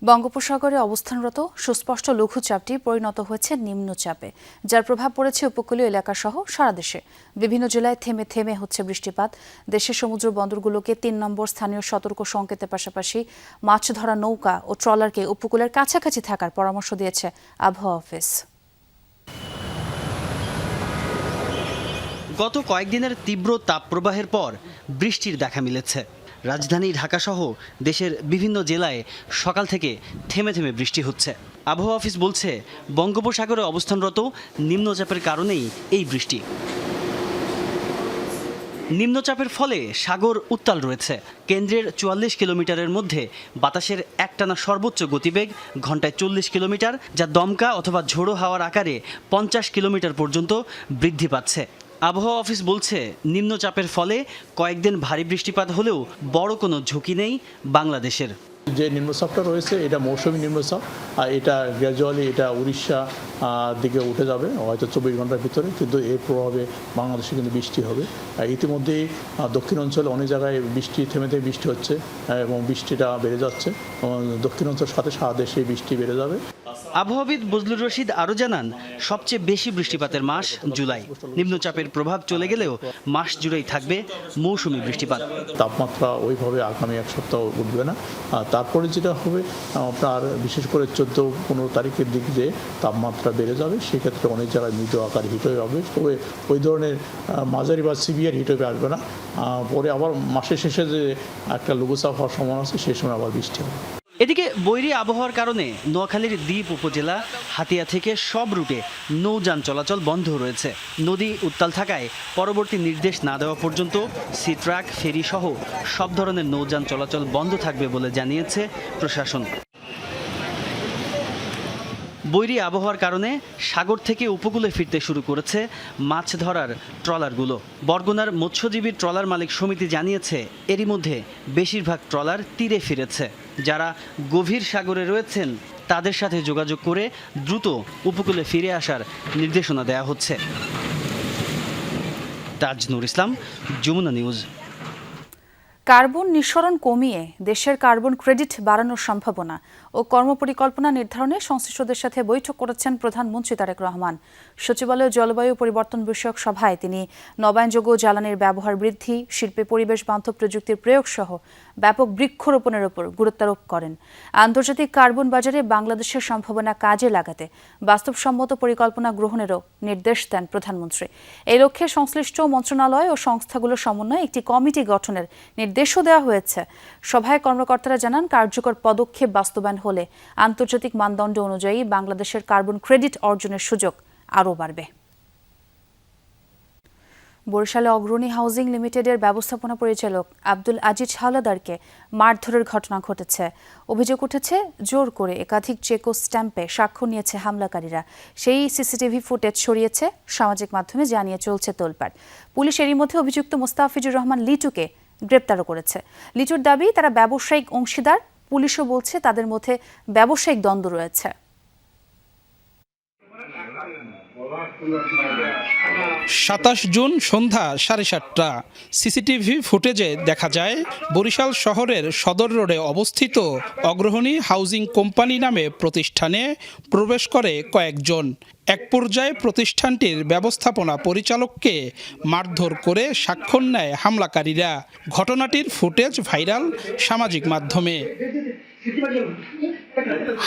বঙ্গোপসাগরে অবস্থানরত সুস্পষ্ট লঘুচাপটি পরিণত হয়েছে নিম্নচাপে, যার প্রভাব পড়েছে উপকূলীয় এলাকাসহ সারা দেশে। বিভিন্ন জেলায় থেমে থেমে হচ্ছে বৃষ্টিপাত। দেশের সমুদ্র বন্দরগুলোকে 3 নম্বর স্থানীয় সতর্ক সংকেতের পাশাপাশি মাছ ধরা নৌকা ও ট্রলারকে উপকূলের কাছাকাছি থাকার পরামর্শ দিয়েছে আবহাওয়া অফিস। গত কয়েকদিনের তীব্র তাপপ্রবাহের পর বৃষ্টির দেখা মিলেছে। রাজধানী ঢাকাসহ দেশের বিভিন্ন জেলায় সকাল থেকে থেমে থেমে বৃষ্টি হচ্ছে। আবহাওয়া অফিস বলছে, বঙ্গোপসাগরে অবস্থানরত নিম্নচাপের কারণেই এই বৃষ্টি। নিম্নচাপের ফলে সাগর উত্তাল রয়েছে। কেন্দ্রের 44 কিলোমিটারের মধ্যে বাতাসের একটানা সর্বোচ্চ গতিবেগ ঘন্টায় 40 কিলোমিটার, যা দমকা অথবা ঝোড়ো হাওয়ার আকারে 50 কিলোমিটার পর্যন্ত বৃদ্ধি পাচ্ছে। আবহাওয়া অফিস বলছে, নিম্নচাপের ফলে কয়েকদিন ভারী বৃষ্টিপাত হলেও বড় কোনো ঝুঁকি নেই বাংলাদেশের। যে নিম্নচাপটা রয়েছে এটা মৌসুমী নিম্নচাপ, আর এটা গ্র্যাজুয়ালি এটা উড়িষ্যা দিকে উঠে যাবে হয়তো 24 ঘন্টার ভিতরে, কিন্তু এর প্রভাবে বাংলাদেশে কিন্তু বৃষ্টি হবে। ইতিমধ্যেই দক্ষিণ অঞ্চলে অনেক জায়গায় বৃষ্টি থেমে বৃষ্টি হচ্ছে এবং বৃষ্টিটা বেড়ে যাচ্ছে। দক্ষিণ অঞ্চলের সাথে সারা দেশে বৃষ্টি বেড়ে যাবে। আবহাওয়াবিদ বজলুর রশিদ আরও জানান, সবচেয়ে বেশি বৃষ্টিপাতের মাস জুলাই। নিম্নচাপের প্রভাব চলে গেলেও মাস জুড়েই থাকবে মৌসুমি বৃষ্টিপাত। তাপমাত্রা ওইভাবে আগামী এক সপ্তাহ উঠবে না। তারপরে যেটা হবে আপনার বিশেষ করে 14-15 তারিখের দিক দিয়ে তাপমাত্রা বেড়ে যাবে। সেক্ষেত্রে অনেক জায়গায় মৃদু আকার হিটওয়েভ হবে, তবে ওই ধরনের মাঝারি বা সিভিয়ার হিটওয়েভ আসবে না। পরে আবার মাসের শেষে যে একটা লঘুচাপ হওয়ার সম্ভাবনা আছে, সেই সময় আবার বৃষ্টি হবে। এদিকে বৈরী আবহাওয়ার কারণে নোয়াখালীর দ্বীপ উপজেলা হাতিয়া থেকে সব রুটে নৌযান চলাচল বন্ধ রয়েছে। নদী উত্তাল থাকায় পরবর্তী নির্দেশ না দেওয়া পর্যন্ত সি ট্রাক, ফেরি সহ সব ধরনের নৌযান চলাচল বন্ধ থাকবে বলে জানিয়েছে প্রশাসন। বৈরী আবহাওয়ার কারণে সাগর থেকে উপকূলে ফিরতে শুরু করেছে মাছ ধরার ট্রলারগুলো। বরগুনার মৎস্যজীবী ট্রলার মালিক সমিতি জানিয়েছে, এরই মধ্যে বেশিরভাগ ট্রলার তীরে ফিরেছে। যারা গভীর সাগরে রয়েছেন তাদের সাথে যোগাযোগ করে দ্রুত উপকূলে ফিরে আসার নির্দেশনা দেওয়া হচ্ছে। তাজনুর ইসলাম, যমুনা নিউজ। কার্বন নিঃসরণ কমিয়ে দেশের কার্বন ক্রেডিট বাড়ানোর সম্ভাবনা ও কর্মপরিকল্পনা নির্ধারণে সংশ্লিষ্টদের সাথে বৈঠক করেছেন প্রধানমন্ত্রী তারেক রহমান। সচিবালয় জলবায়ু পরিবর্তন বিষয়ক সভায় তিনি নবায়নযোগ্য জ্বালানির ব্যবহার বৃদ্ধি, শিল্পে পরিবেশ বান্ধব প্রযুক্তির প্রয়োগ সহ ব্যাপক বৃক্ষরোপণের উপর গুরুত্বারোপ করেন। আন্তর্জাতিক কার্বন বাজারে বাংলাদেশের সম্ভাবনা কাজে লাগাতে বাস্তবসম্মত পরিকল্পনা গ্রহণেরও নির্দেশ দেন প্রধানমন্ত্রী। এই লক্ষ্যে সংশ্লিষ্ট মন্ত্রণালয় ও সংস্থাগুলোর সমন্বয়ে একটি কমিটি গঠনের নির্দেশও দেওয়া হয়েছে। সভায় কর্মকর্তারা জানান, কার্যকর পদক্ষেপ বাস্তবায়ন হলে আন্তর্জাতিক মানদণ্ড অনুযায়ী বাংলাদেশের কার্বন ক্রেডিট অর্জনের সুযোগ আরও বাড়বে। বরিশালে অগ্রণী হাউজিং লিমিটেডের ব্যবস্থাপনা পরিচালক আব্দুল আজিজ হাওলাদারকে মারধরের ঘটনা ঘটেছে। অভিযোগ উঠেছে, জোর করে একাধিক চেক ও স্ট্যাম্পে স্বাক্ষর নিয়েছে হামলাকারীরা। সেই সিসিটিভি ফুটেজ ছড়িয়েছে, সামাজিক মাধ্যমে জানিয়ে চলছে তোলপাড়। পুলিশ এরই মধ্যে অভিযুক্ত মোস্তাফিজুর রহমান লিটুকে গ্রেপ্তারও করেছে। লিটুর দাবি, তারা ব্যবসায়িক অংশীদার। পুলিশও বলছে তাদের মধ্যে ব্যবসায়িক দ্বন্দ্ব রয়েছে। 27 জুন সন্ধ্যা 7:30 সিসিটিভি ফুটেজে দেখা যায়, বরিশাল শহরের সদর রোডে অবস্থিত অগ্রণী হাউজিং কোম্পানি নামে প্রতিষ্ঠানে প্রবেশ করে কয়েকজন। এক পর্যায়ে প্রতিষ্ঠানটির ব্যবস্থাপনা পরিচালককে মারধর করে স্বাক্ষর নেয় হামলাকারীরা। ঘটনাটির ফুটেজ ভাইরাল সামাজিক মাধ্যমে।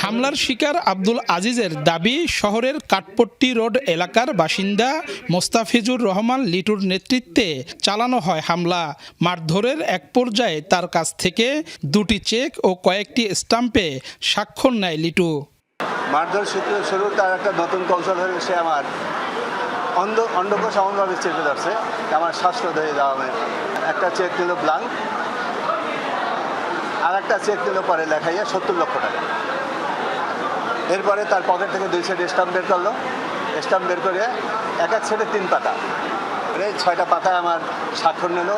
হামলার শিকার আব্দুল আজিজের দাবি, শহরের কাঠপট্টি রোড এলাকার বাসিন্দা মোস্তাফিজুর রহমান লিটুর নেতৃত্বে চালানো হয় হামলা। মারধরের এক পর্যায়ে তার কাছ থেকে 2টি চেক ও কয়েকটি স্টাম্পে স্বাক্ষর নেয় লিটু। মারধর শুরু তার একটা নতুন কৌশল হয়ে সে আমার অন্ডকোষ এমনভাবে চেপে ধরছে, আমার শ্বাসরোধ হয়ে যাওয়া। একটা চেক দিল ব্লাঙ্ক, আর একটা চেক দিল পরে লেখাইয়া 70 লক্ষ টাকা। এরপরে তার পকেট থেকে 2 সেট স্টাম্প বের করলো। স্টাম্প বের করে এক সেটে 3 পাতা, 6টা পাতায় আমার স্বাক্ষর নিল।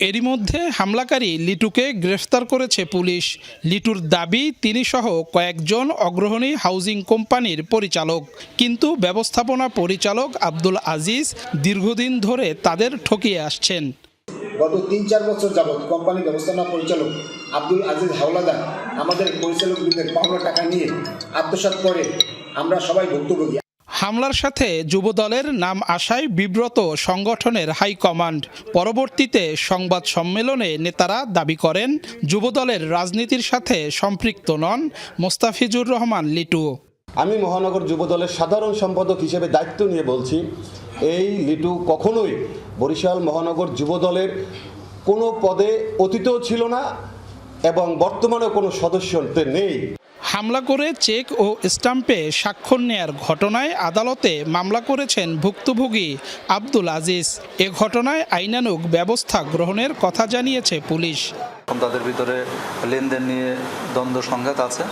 এরই মধ্যে হামলাকারী লিটুকে গ্রেফতার করেছে পুলিশ। লিটুর দাবি, তিনি সহ কয়েকজন অগ্রণী হাউজিং কোম্পানির পরিচালক, কিন্তু ব্যবস্থাপনা পরিচালক আব্দুল আজিজ দীর্ঘদিন ধরে তাদের ঠকিয়ে আসছেন। গত 3-4 বছর যাবৎ কোম্পানি ব্যবস্থাপনা পরিচালক আব্দুল আজিজ হাওলাদার আমাদের পরিচালকদের পাওনা টাকা নিয়ে আত্মসাৎ করে আমরা সবাই ভুক্তভোগী। হামলার সাথে যুবদলের নাম আসায় বিব্রত সংগঠনের হাইকমান্ড। পরবর্তীতে সংবাদ সম্মেলনে নেতারা দাবি করেন, যুবদলের রাজনীতির সাথে সম্পৃক্ত নন মোস্তাফিজুর রহমান লিটু। আমি মহানগর যুবদলের সাধারণ সম্পাদক হিসেবে দায়িত্ব নিয়ে বলছি, এই লিটু কখনোই বরিশাল মহানগর যুবদলের কোনো পদে অতীতও ছিল না এবং বর্তমানে কোনো সদস্যতে নেই। হামলা করে চেক ও স্টাম্পে স্বাক্ষর নেয়ার ঘটনায় আদালতে মামলা করেছেন ভুক্তভোগী আব্দুল আজিজ। এ ঘটনায় আইনানুগ ব্যবস্থা গ্রহণের কথা জানিয়েছে পুলিশ। তাদের ভিতরে লেনদেন নিয়ে দ্বন্দ্ব সংঘাত আছে,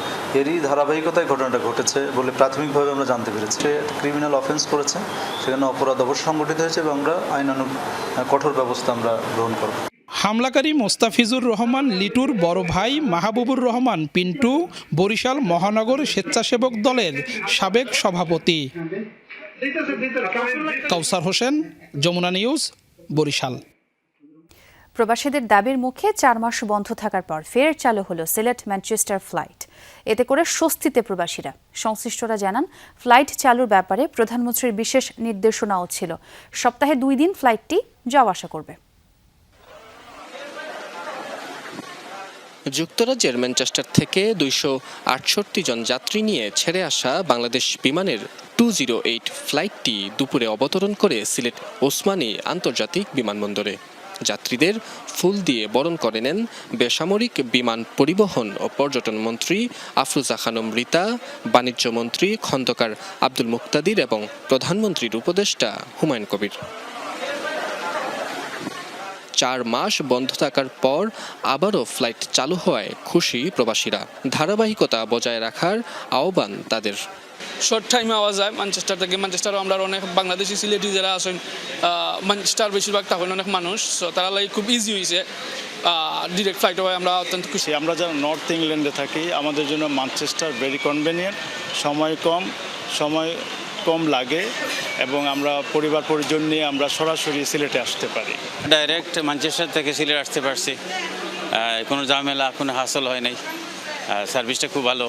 এরই ধারাবাহিকতায় ঘটনাটা ঘটেছে বলে প্রাথমিকভাবে আমরা জানতে পেরেছি। সে ক্রিমিনাল অফেন্স করেছে, সেখানে অপরাধ অবশ্য সংগঠিত হয়েছে এবং আমরা আইনানুগ কঠোর ব্যবস্থা আমরা গ্রহণ করব। হামলাকারী মোস্তাফিজুর রহমান লিটুর বড় ভাই মাহবুবুর রহমান পিন্টু বরিশাল মহানগর স্বেচ্ছাসেবক দলের সাবেক সভাপতি। কাউসার হোসেন, যমুনা নিউজ, বরিশাল। প্রবাসীদের দাবির মুখে 4 মাস বন্ধ থাকার পর ফের চালু হলো সিলেট ম্যানচেস্টার ফ্লাইট। এতে করে স্বস্তিতে প্রবাসীরা। সংশ্লিষ্টরা জানান, ফ্লাইট চালুর ব্যাপারে প্রধানমন্ত্রীর বিশেষ নির্দেশনাও ছিল। সপ্তাহে 2 দিন ফ্লাইটটি যাওয়া আসা করবে। যুক্তরাজ্যের ম্যানচেস্টার থেকে 268 জন যাত্রী নিয়ে ছেড়ে আসা বাংলাদেশ বিমানের 208 ফ্লাইটটি দুপুরে অবতরণ করে সিলেট ওসমানী আন্তর্জাতিক বিমানবন্দরে। যাত্রীদের ফুল দিয়ে বরণ করে নেন বেসামরিক বিমান পরিবহন ও পর্যটন মন্ত্রী আফরোজা খানম রিতা, বাণিজ্য মন্ত্রী খন্দকার আব্দুল মুক্তাদির এবং প্রধানমন্ত্রীর উপদেষ্টা হুমায়ুন কবির। 4 মাস বন্ধ থাকার পর আবারও ফ্লাইট চালু হওয়ায় খুশি প্রবাসীরা। ধারাবাহিকতা বজায় রাখার আহ্বান তাদের। শর্ট টাইমে আওয়া যায় ম্যানচেস্টার থেকে। ম্যানচেস্টারও আমরা অনেক বাংলাদেশি সিলেটি যারা আছেন, ম্যানচেস্টার বেশিরভাগ তখন অনেক মানুষ, তারা খুব ইজি হয়েছে। ডিরেক্ট ফ্লাইট হয়, আমরা অত্যন্ত খুশি। আমরা যারা নর্থ ইংল্যান্ডে থাকি, আমাদের জন্য ম্যানচেস্টার ভেরি কনভেনিয়েন্ট, সময় কম লাগে এবং আমরা পরিবার পরিজন নিয়ে আমরা সরাসরি সিলেটে আসতে পারি। ডাইরেক্ট ম্যানচেস্টার থেকে সিলেট আসতে পারছি, কোনো ঝামেলা, কোনো হাসল হয় নাই, সার্ভিসটা খুব ভালো।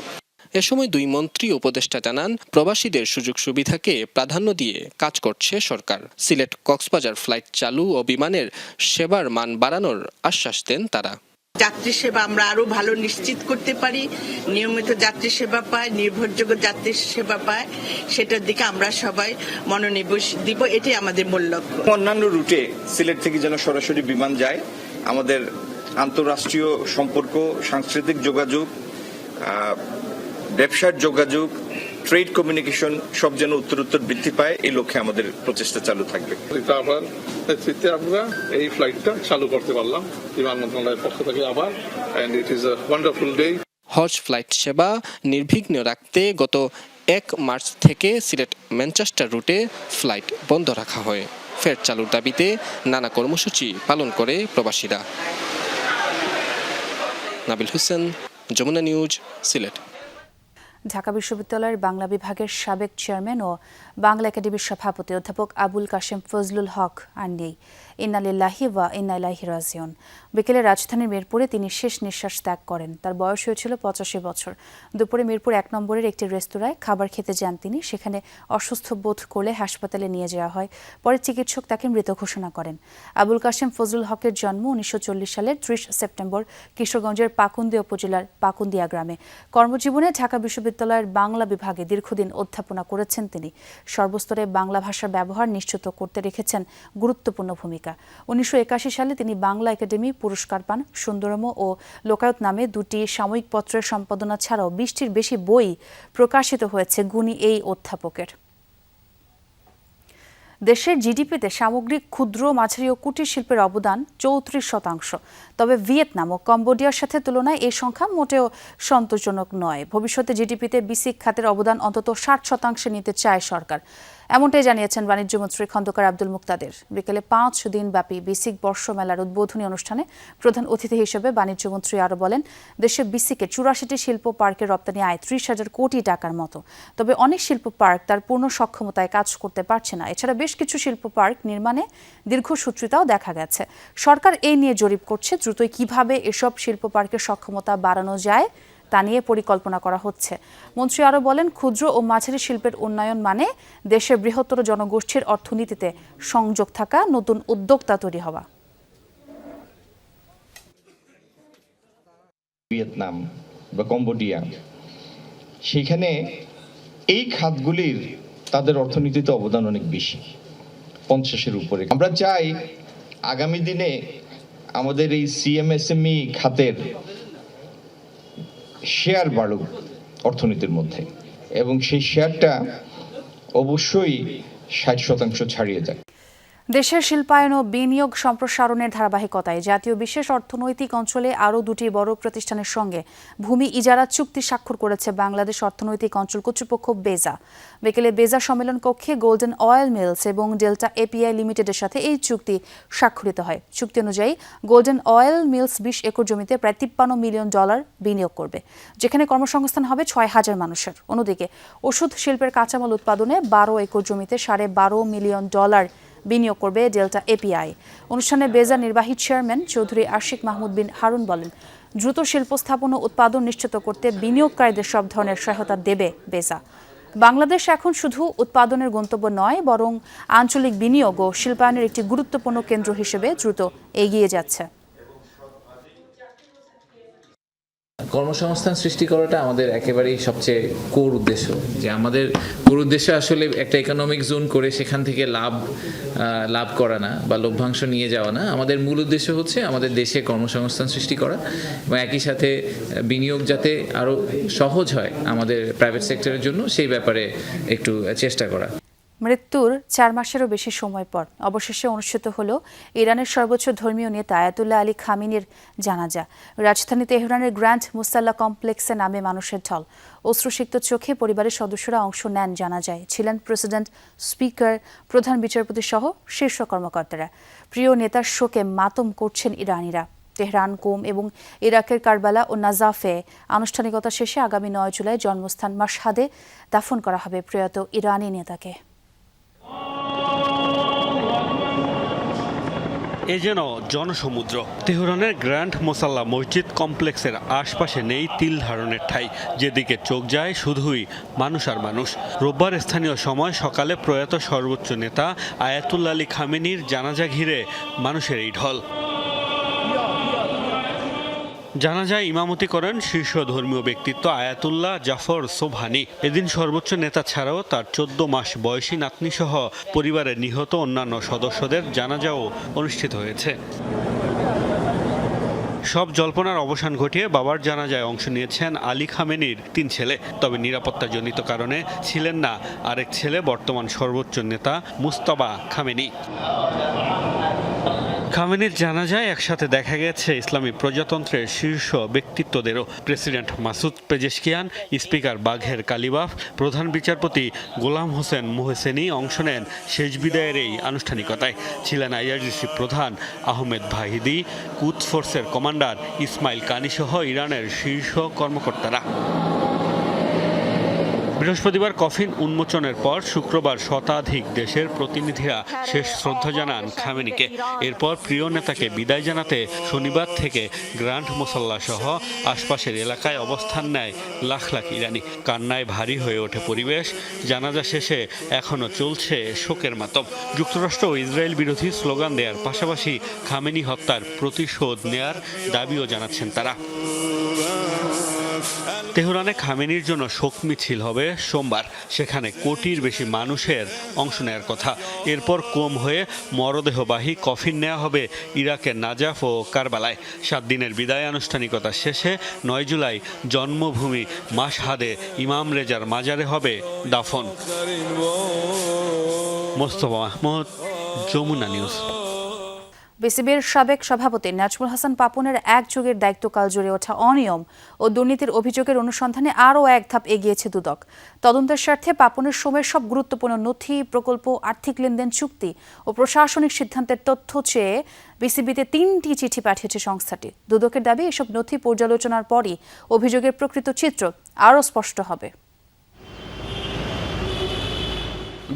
এ সময় 2 মন্ত্রী উপদেষ্টা জানান, প্রবাসীদের সুযোগ সুবিধাকে প্রাধান্য দিয়ে কাজ করছে সরকার। সিলেট কক্সবাজার ফ্লাইট চালু ও বিমানের সেবার মান বাড়ানোর আশ্বাস দেন তারা। যাত্রী সেবা আমরা আরো ভালো নিশ্চিত করতে পারি, নিয়মিত যাত্রী সেবা পায়, নির্ভরযোগ্য যাত্রী সেবা পায়, সেটার দিকে আমরা সবাই মনোনিবেশ দিব, এটাই আমাদের মূল লক্ষ্য। অন্যান্য রুটে সিলেট থেকে যেন সরাসরি বিমান যায়, আমাদের আন্তঃরাষ্ট্রীয় সম্পর্ক, সাংস্কৃতিক যোগাযোগ, ব্যবসার যোগাযোগ, ট্রেড কমিউনিকেশন সব যেন উত্তরোত্তর বৃদ্ধি পায়, এই লক্ষ্যে আমাদের প্রচেষ্টা চালু থাকবে। আমরা এই ফ্লাইটটা চালু করতে পারলাম বিমান মন্ত্রণালয়ের পক্ষ থেকে আবার, and it is a wonderful day. হজ ফ্লাইট সেবা নির্বিঘ্ন রাখতে গত 1 মার্চ থেকে সিলেট ম্যানচেস্টার রুটে ফ্লাইট বন্ধ রাখা হয়। ফের চালুর দাবিতে নানা কর্মসূচি পালন করে প্রবাসীরা। নাবিল হোসেন, যমুনা নিউজ, সিলেট। ঢাকা বিশ্ববিদ্যালয়ের বাংলা বিভাগের সাবেক চেয়ারম্যান ও বাংলা একাডেমির সভাপতি অধ্যাপক আবুল কাশেম ফজলুল হক আর নেই। ইন্না লিল্লাহি ওয়া ইন্না ইলাইহি রাজিউন। বিকেলে রাজধানীর মিরপুরে তিনি শেষ নিঃশ্বাস ত্যাগ করেন। তার বয়স হয়েছিল 85 বছর। দুপুরে মিরপুর 1 নম্বরের একটি রেস্তোরাঁয় খাবার খেতে যান তিনি। সেখানে অসুস্থ বোধ করলে হাসপাতালে নিয়ে যাওয়া হয়। পরে চিকিৎসক তাকে মৃত ঘোষণা করেন। আবুল কাশেম ফজলুল হকের জন্ম 1940 সালের 30 সেপ্টেম্বর কিশোরগঞ্জের পাকুন্দিয়া উপজেলার পাকুন্দিয়া গ্রামে। কর্মজীবনে ঢাকা বিশ্ববিদ্যালয়ের বাংলা বিভাগে দীর্ঘদিন অধ্যাপনা করেছেন তিনি। সর্বস্তরে বাংলা ভাষার ব্যবহার নিশ্চিত করতে রেখেছেন গুরুত্বপূর্ণ ভূমিকা। 1981 সালে তিনি বাংলা একাডেমি পুরস্কার পান। সুন্দরম ও লোকায়ত নামে 2টি সাময়িক পত্রের সম্পাদনা ছাড়াও 20টির বেশি বই প্রকাশিত হয়েছে গুণী এই অধ্যাপকের। দেশের জিডিপিতে সামগ্রিক ক্ষুদ্র, মাঝারি ও কুটির শিল্পের অবদান 34%। তবে ভিয়েতনাম ও কম্বোডিয়ার সাথে তুলনায় এই সংখ্যা মোটেও সন্তোষজনক নয়। ভবিষ্যতে জিডিপিতে বিসিক খাতের অবদান অন্তত 60% নিতে চায় সরকার। এমনটাই জানিয়েছেন বাণিজ্যমন্ত্রী খন্দকার আব্দুল মুক্তাদির। বিকেলে 5 দিনব্যাপী বিসিক বর্ষমেলার উদ্বোধনী অনুষ্ঠানে প্রধান অতিথি হিসেবে বাণিজ্যমন্ত্রী আরও বলেন, দেশে বিসিকে 84টি শিল্প পার্কের রপ্তানি আয় 30,000 কোটি টাকার মতো। তবে অনেক শিল্প পার্ক তার পূর্ণ সক্ষমতায় কাজ করতে পারছে না। এছাড়া বেশ কিছু শিল্প পার্ক নির্মাণে দীর্ঘসূত্রিতাও দেখা গেছে। সরকার এই নিয়ে জরিপ করছে। দ্রুতই কিভাবে এসব শিল্প পার্কের সক্ষমতা বাড়ানো যায় তা নিয়ে পরিকল্পনা করা হচ্ছে। মন্ত্রী আরও বলেন, ক্ষুদ্র ও মাঝারি শিল্পের উন্নয়ন মানে দেশের বৃহত্তর জনগোষ্ঠীর অর্থনীতিতে সংযোগ থাকা, নতুন উদ্যোক্তা তৈরি হওয়া। ভিয়েতনাম বা কম্বোডিয়া, সেখানে এই খাতগুলির তাদের অর্থনীতিতে অবদান অনেক বেশি, 50-এর উপরে। আমরা চাই আগামী দিনে আমাদের এই সিএমএসএমই খাতের শেয়ার বাড়ুক অর্থনীতির মধ্যে, এবং সেই শেয়ারটা অবশ্যই 60% ছাড়িয়ে যায়। দেশের শিল্পায়ন ও বিনিয়োগ সম্প্রসারণের ধারাবাহিকতায় জাতীয় বিশেষ অর্থনৈতিক অঞ্চলে আরও দুটি বড় প্রতিষ্ঠানের সঙ্গে ভূমি ইজারা চুক্তি স্বাক্ষর করেছে বাংলাদেশ অর্থনৈতিক অঞ্চল কর্তৃপক্ষ বেজা। বিকেলে বেজা সম্মেলন কক্ষে গোল্ডেন অয়েল মিলস এবং ডেল্টা এপিআই লিমিটেডের সাথে এই চুক্তি স্বাক্ষরিত হয়। চুক্তি অনুযায়ী গোল্ডেন অয়েল মিলস 20 একর জমিতে প্রায় $53 মিলিয়ন বিনিয়োগ করবে, যেখানে কর্মসংস্থান হবে 6,000 মানুষের। অন্যদিকে ওষুধ শিল্পের কাঁচামাল উৎপাদনে 12 একর জমিতে $12.5 মিলিয়ন বিনিয়োগ করবে ডেল্টা এপিআই। অনুষ্ঠানে বেজা নির্বাহী চেয়ারম্যান চৌধুরী আশিক মাহমুদ বিন হারুন বলেন, দ্রুত শিল্প স্থাপন ও উৎপাদন নিশ্চিত করতে বিনিয়োগকারীদের সব ধরনের সহায়তা দেবে বেজা। বাংলাদেশ এখন শুধু উৎপাদনের গন্তব্য নয়, বরং আঞ্চলিক বিনিয়োগ ও শিল্পায়নের একটি গুরুত্বপূর্ণ কেন্দ্র হিসেবে দ্রুত এগিয়ে যাচ্ছে। কর্মসংস্থান সৃষ্টি করাটা আমাদের একেবারেই সবচেয়ে কোর উদ্দেশ্য, যে আমাদের কোর উদ্দেশ্য আসলে একটা ইকোনমিক জোন করে সেখান থেকে লাভ করা না বা লভ্যাংশ নিয়ে যাওয়া না। আমাদের মূল উদ্দেশ্য হচ্ছে আমাদের দেশে কর্মসংস্থান সৃষ্টি করা এবং একই সাথে বিনিয়োগ যাতে আরও সহজ হয় আমাদের প্রাইভেট সেক্টরের জন্য, সেই ব্যাপারে একটু চেষ্টা করা। মৃত্যুর 4 মাসেরও বেশি সময় পর অবশেষে অনুষ্ঠিত হলো ইরানের সর্বোচ্চ ধর্মীয় নেতা আয়াতুল্লাহ আলী খামেনির জানাজা। রাজধানী তেহরানের গ্র্যান্ড মুসাল্লা কমপ্লেক্সে নামে মানুষের ঢল। অশ্রুসিক্ত চোখে পরিবারের সদস্যরা অংশ নেন জানাজায়। ছিলেন প্রেসিডেন্ট, স্পিকার, প্রধান বিচারপতি সহ শীর্ষ কর্মকর্তারা। প্রিয় নেতার শোকে মাতম করছেন ইরানিরা। তেহরান, কোম এবং ইরাকের কারবালা ও নাজাফে আনুষ্ঠানিকতা শেষে আগামী 9 জুলাই জন্মস্থান মাশহাদে দাফন করা হবে প্রয়াত ইরানি নেতাকে। এ যেন জনসমুদ্র। তেহরানের গ্র্যান্ড মোসাল্লা মসজিদ কমপ্লেক্সের আশপাশে নেই তিল ধারণের ঠাঁই, যেদিকে চোখ যায় শুধুই মানুষ আর মানুষ। রোববার স্থানীয় সময় সকালে প্রয়াত সর্বোচ্চ নেতা আয়াতুল্লাহ আলী খামেনির জানাজা ঘিরে মানুষের এই ঢল। জানাজায় ইমামতি করেন শীর্ষ ধর্মীয় ব্যক্তিত্ব আয়াতুল্লাহ জাফর সোবহানি। এদিন সর্বোচ্চ নেতা ছাড়াও তার 14 মাস বয়সী নাতনি সহ পরিবারের নিহত অন্যান্য সদস্যদের জানাজাও অনুষ্ঠিত হয়েছে। সব জল্পনার অবসান ঘটিয়ে বাবার জানাজায় অংশ নিয়েছেন আলী খামেনির 3 ছেলে। তবে নিরাপত্তাজনিত কারণে ছিলেন না আরেক ছেলে, বর্তমান সর্বোচ্চ নেতা মুজতবা খামেনি। খামেনির জানাজায় একসাথে দেখা গেছে ইসলামী প্রজাতন্ত্রের শীর্ষ ব্যক্তিত্বদেরও। প্রেসিডেন্ট মাসুদ পেজেশকিয়ান, স্পিকার বাঘের কালিবাফ, প্রধান বিচারপতি গোলাম হোসেন মোহসেনি অংশ নেন শেষ বিদায়ের এই আনুষ্ঠানিকতায়। ছিলেন আইআরজিসি প্রধান আহমেদ ভাহিদি, কুদস ফোর্সের কমান্ডার ইসমাইল কানি সহ ইরানের শীর্ষ কর্মকর্তারা। বৃহস্পতিবার কফিন উন্মোচনের পর শুক্রবার শতাধিক দেশের প্রতিনিধিরা শেষ শ্রদ্ধা জানান খামেনিকে। এরপর প্রিয় নেতাকে বিদায় জানাতে শনিবার থেকে গ্র্যান্ড মোসাল্লা সহ আশপাশের এলাকায় অবস্থান নেয় লাখ লাখ ইরানি। কান্নায় ভারী হয়ে ওঠে পরিবেশ। জানাজা শেষে এখনও চলছে শোকের মাতম। যুক্তরাষ্ট্র ও ইসরায়েল বিরোধী স্লোগান দেওয়ার পাশাপাশি খামেনি হত্যার প্রতিশোধ নেয়ার দাবিও জানাচ্ছেন তারা। তেহরানে খামেনির জন্য শোক মিছিল হবে সোমবার। সেখানে কোটির বেশি মানুষের অংশ নেওয়ার কথা। এরপর কোম হয়ে মরদেহবাহী কফিন নেওয়া হবে ইরাকের নাজাফ ও কারবালায়। 7 দিনের বিদায় আনুষ্ঠানিকতা শেষে 9 জুলাই জন্মভূমি মাশহাদে ইমাম রেজার মাজারে হবে দাফন। মোস্তফা মাহমুদ, যমুনা নিউজ। বিসিবির সাবেক সভাপতি নাজমুল হাসান পাপনের এক যুগের দায়িত্বকাল জুড়ে ওঠা অনিয়ম ও দুর্নীতির অভিযোগের অনুসন্ধানে আরও এক ধাপ এগিয়েছে দুদক। তদন্তের স্বার্থে পাপনের সময়ের সব গুরুত্বপূর্ণ নথি, প্রকল্প, আর্থিক লেনদেন, চুক্তি ও প্রশাসনিক সিদ্ধান্তের তথ্য চেয়ে বিসিবিতে 3টি চিঠি পাঠিয়েছে সংস্থাটি। দুদকের দাবি, এসব নথি পর্যালোচনার পরই অভিযোগের প্রকৃত চিত্র আরও স্পষ্ট হবে।